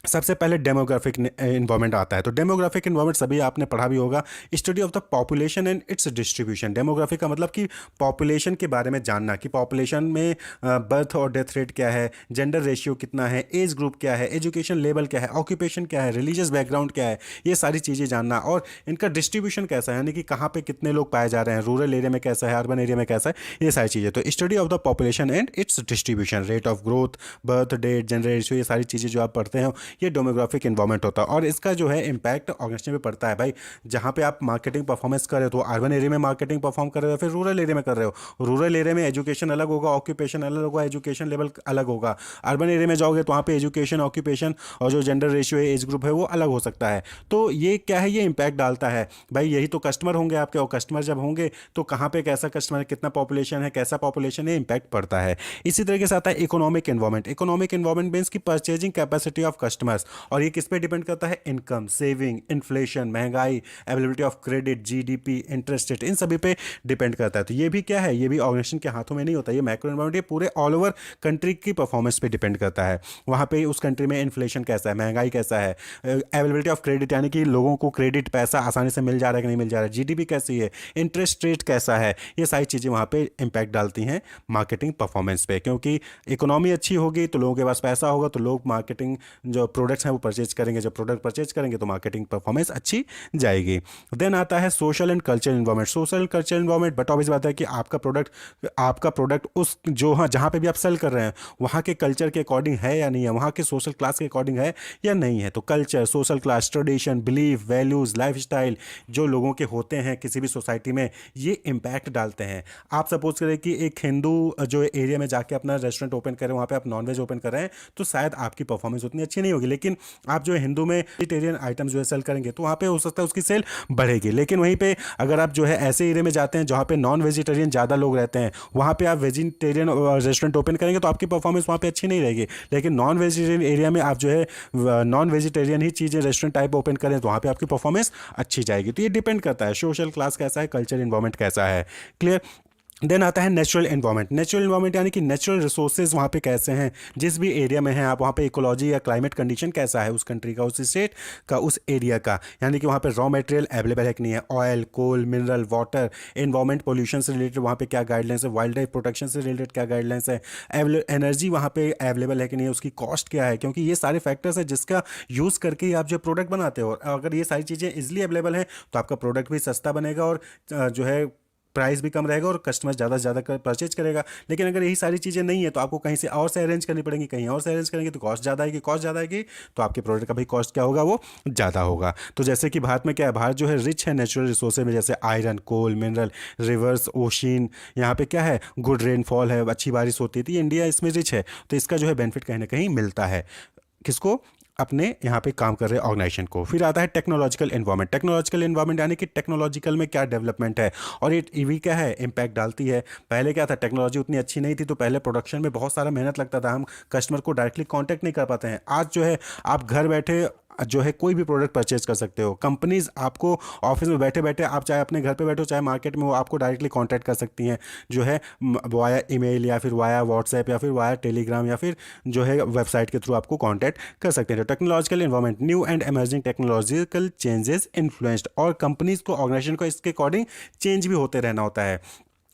Speaker 1: सबसे पहले डेमोग्राफिक इन्वायरमेंट आता है। तो डेमोग्राफिक इन्वायरमेंट सभी आपने पढ़ा भी होगा, study of the population and its distribution. Demographic का मतलब कि पॉपुलेशन के बारे में जानना कि पॉपुलेशन में बर्थ और डेथ रेट क्या है, जेंडर रेशियो कितना है, एज ग्रुप क्या है, एजुकेशन लेवल क्या है, ऑक्यूपेशन क्या है, रिलीजियस बैकग्राउंड क्या है, ये सारी चीज़ें जानना। और इनका डिस्ट्रीब्यूशन कैसा है, यानी कि कहाँ पे कितने लोग पाए जा रहे हैं, रूरल एरिया में कैसा है, अर्बन एरिया में कैसा है, ये सारी चीज़ें। तो study of the population and its distribution, rate of growth, birth date, gender ratio, ये सारी चीज़ें जो आप पढ़ते हैं ये डेमोग्राफिक इन्वायरमेंट होता है। और इसका जो है इंपैक्ट ऑर्गेनाइजेशन पे पड़ता है। भाई जहाँ पे आप मार्केटिंग परफॉर्मेंस कर रहे हो तो अर्बन एरिया में मार्केटिंग परफॉर्म कर रहे हो, फिर रूरल एरिया में कर रहे हो, रूरल एरिया में एजुकेशन अलग होगा, ऑक्यूपेशन अलग होगा, एजुकेशन लेवल अलग होगा। अर्बन एरिया में जाओगे तो वहाँ पे एजुकेशन, ऑक्यूपेशन और जो जेंडर रेशियो है, एज ग्रुप है, वो अलग हो सकता है। तो ये क्या है, ये इंपैक्ट डालता है। भाई यही तो कस्टमर होंगे आपके, और कस्टमर जब होंगे तो कहाँ पे कैसा कस्टमर है, कितना पॉपुलेशन है, कैसा पॉपुलेशन है, इंपैक्ट पड़ता है। इसी तरीके से आता है economic environment. Economic environment means की परचेजिंग कैपेसिटी ऑफ कस्टमर्स, और ये किस पे डिपेंड करता है, इनकम, सेविंग, इन्फ्लेशन, महंगाई, availability of credit, GDP, interest rate, इन सभी पे डिपेंड करता है। तो ये भी क्या है, ये भी ऑर्गेनाइजेशन के हाथों में नहीं होता। ये मैक्रो एनवायरमेंट ये पूरे ऑल ओवर कंट्री की परफॉर्मेंस पे डिपेंड करता है। वहाँ पे उस कंट्री में इन्फ्लेशन कैसा है, महंगाई कैसा है, अवेलेबिलिटी ऑफ क्रेडिट यानी कि लोगों को क्रेडिट पैसा आसानी से मिल जा रहा है कि नहीं मिल जा रहा है, GDP कैसी है, इंटरेस्ट रेट कैसा है, ये सारी चीज़ें वहाँ पे इंपैक्ट डालती हैं मार्केटिंग परफॉर्मेंस पे। क्योंकि इकोनॉमी अच्छी होगी तो लोगों के पास पैसा होगा तो लोग मार्केटिंग जो जो प्रोडक्ट्स हैं वो परचेज करेंगे, जब प्रोडक्ट परचेज करेंगे तो मार्केटिंग परफॉर्मेंस अच्छी जाएगी। देन आता है social and cultural environment. Social and cultural environment but obvious बात है कि आपका प्रोडक्ट उस जो हाँ जहाँ पे भी आप सेल कर रहे हैं वहाँ के कल्चर के अकॉर्डिंग है या नहीं है, वहाँ के सोशल क्लास के अकॉर्डिंग है या नहीं है। तो culture, social class, tradition, belief, values, lifestyle जो लोगों के होते हैं किसी भी सोसाइटी में, ये इम्पैक्ट डालते हैं। आप सपोज करें कि एक हिंदू जो एरिया में जाके अपना रेस्टोरेंट ओपन करें, वहाँ पे आप नॉनवेज ओपन कर रहे हैं, तो शायद आपकी परफॉर्मेंस उतनी अच्छी नहीं होगी। लेकिन आप जो है हिंदू में वेजिटेरियन आइटम्स जो है सेल करेंगे तो वहाँ पे हो सकता है उसकी सेल बढ़ेगी। लेकिन वहीं पे अगर आप जो है ऐसे एरिया में जाते हैं जहाँ पे नॉन वेजिटेरियन ज़्यादा लोग रहते हैं, वहाँ पे आप वेजिटेरियन रेस्टोरेंट ओपन करेंगे तो आपकी परफॉर्मेंस वहाँ पे अच्छी नहीं रहेगी। लेकिन नॉन वेजिटेरियन एरिया में आप जो है नॉन वेजिटेरियन ही चीज़ें रेस्टोरेंट टाइप ओपन करें तो वहाँ पे आपकी परफॉर्मेंस अच्छी जाएगी। तो ये डिपेंड करता है सोशल क्लास कैसा है, कल्चर इन्वायरमेंट कैसा है। क्लियर। देन आता है नेचुरल इन्वायरमेंट। नेचुरल इन्वायरमेंट यानी कि नेचुरल रिसोर्सेज वहाँ पे कैसे हैं, जिस भी एरिया में हैं आप, वहाँ पे इकोलॉजी या क्लाइमेट कंडीशन कैसा है उस कंट्री का, उस स्टेट का, उस एरिया का। यानी कि वहाँ पे रॉ मटेरियल अवेलेबल है कि नहीं है, ऑयल, कोल, मिनरल वाटर, इन्वायरमेंट पोल्यूशन से रिलेटेड वहाँ पे क्या गाइडलाइंस है, वाइल्ड लाइफ प्रोटेक्शन से रिलेटेड क्या गाइडलाइंस है, एनर्जी वहाँ पे अवेलेबल है कि नहीं है, उसकी कॉस्ट क्या है, क्योंकि ये सारे फैक्टर्स हैं जिसका यूज़ करके ही आप जो प्रोडक्ट बनाते हो। और अगर ये सारी चीज़ें इजिली अवेलेबल हैं तो आपका प्रोडक्ट भी सस्ता बनेगा और जो है प्राइस भी कम रहेगा और कस्टमर ज़्यादा से ज़्यादा परचेज करेगा। लेकिन अगर यही सारी चीज़ें नहीं है तो आपको कहीं से और से अरेंज करनी पड़ेंगी, कहीं और से अरेंज करेंगे तो कॉस्ट ज़्यादा आएगी, कॉस्ट ज़्यादा आएगी तो आपके प्रोडक्ट का भी कॉस्ट क्या होगा, वो ज़्यादा होगा। तो जैसे कि भारत में क्या है, भारत जो है रिच है नेचुरल रिसोर्सेज में, जैसे आयरन, कोल, मिनरल, रिवर्स, ओशियन, यहाँ पे क्या है गुड रेनफॉल है, अच्छी बारिश होती है। तो ये इंडिया इसमें रिच है, तो इसका जो है बेनिफिट कहीं ना कहीं मिलता है। किसको? अपने यहाँ पे काम कर रहे ऑर्गेनाइजेशन को। फिर आता है टेक्नोलॉजिकल इन्वायरमेंट। टेक्नोलॉजिकल इन्वायरमेंट यानी कि टेक्नोलॉजिकल में क्या डेवलपमेंट है और ये ईवी क्या है इम्पैक्ट डालती है। पहले क्या था, टेक्नोलॉजी उतनी अच्छी नहीं थी तो पहले प्रोडक्शन में बहुत सारा मेहनत लगता था, हम कस्टमर को डायरेक्टली कांटेक्ट नहीं कर पाते हैं। आज जो है आप घर बैठे जो है कोई भी प्रोडक्ट परचेज कर सकते हो। कंपनीज आपको ऑफिस में बैठे बैठे, आप चाहे अपने घर पे बैठो चाहे मार्केट में, वो आपको डायरेक्टली कांटेक्ट कर सकती हैं जो है वाया ईमेल या फिर वाया व्हाट्सएप या फिर वाया टेलीग्राम या फिर जो है वेबसाइट के थ्रू आपको कांटेक्ट कर सकते हैं। तो technological environment, new and emerging technological changes influenced, और कंपनीज को ऑर्गेनाइजेशन को इसके अकॉर्डिंग चेंज भी होते रहना होता है।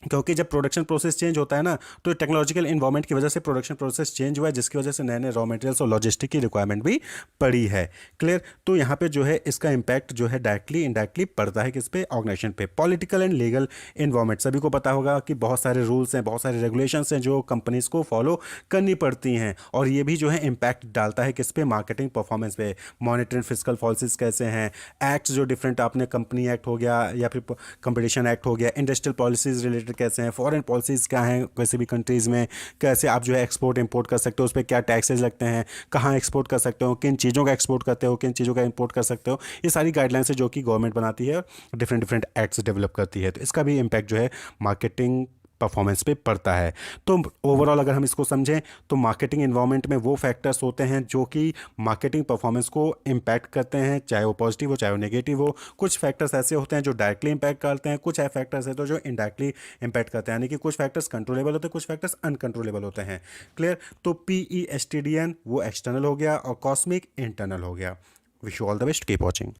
Speaker 1: क्योंकि जब प्रोडक्शन प्रोसेस चेंज होता है ना, तो टेक्नोलॉजिकल इन्वायरमेंट की वजह से प्रोडक्शन प्रोसेस चेंज हुआ है, जिसकी वजह से नए नए रॉ मटेरियल्स और लॉजिस्टिक की रिक्वायरमेंट भी पड़ी है। क्लियर। तो यहाँ पे जो है इसका इम्पैक्ट जो है डायरेक्टली इनडायरेक्टली पड़ता है किस पे, ऑर्गेनाइजेशन पे। पॉलिटिकल एंड लीगल इन्वायरमेंट, सभी को पता होगा कि बहुत सारे रूल्स हैं, बहुत सारे रेगुलेशंस हैं जो कंपनीज को फॉलो करनी पड़ती हैं, और ये भी जो है इम्पैक्ट डालता है किस पे, मार्केटिंग परफॉर्मेंस पे। मॉनिटरिंग फिजिकल पॉलिसीज कैसे हैं, एक्ट्स जो डिफरेंट, आपने कंपनी एक्ट हो गया या फिर कंपटीशन एक्ट हो गया, इंडस्ट्रियल पॉलिसीज रिलेटेड कैसे हैं, फॉरेन पॉलिसीज़ क्या हैं किसी भी कंट्रीज़ में, कैसे आप जो है एक्सपोर्ट इंपोर्ट कर सकते हो, उस पर क्या टैक्सेस लगते हैं, कहाँ एक्सपोर्ट कर सकते हो, किन चीज़ों का एक्सपोर्ट करते हो, किन चीज़ों का इंपोर्ट कर सकते हो। ये सारी गाइडलाइंस है जो कि गवर्नमेंट बनाती है, डिफरेंट डिफरेंट एक्ट्स डेवलप करती है। तो इसका भी इम्पैक्ट जो है मार्केटिंग परफॉर्मेंस पे पड़ता है। तो ओवरऑल अगर हम इसको समझें तो मार्केटिंग इन्वायरमेंट में वो फैक्टर्स होते हैं जो कि मार्केटिंग परफॉर्मेंस को इम्पैक्ट करते हैं, चाहे वो पॉजिटिव हो चाहे वो नेगेटिव हो। कुछ फैक्टर्स ऐसे होते हैं जो डायरेक्टली इम्पैक्ट करते हैं, कुछ ऐसे फैक्टर्स है तो जो इनडायरेक्टली इम्पैक्ट करते हैं, यानी कि कुछ फैक्टर्स कंट्रोलेबल होते हैं, कुछ फैक्टर्स अनकंट्रोलेबल होते हैं। क्लियर। तो PESTDN वो एक्सटर्नल हो गया और कॉस्मिक इंटरनल हो गया। Wish you all the best, keep watching.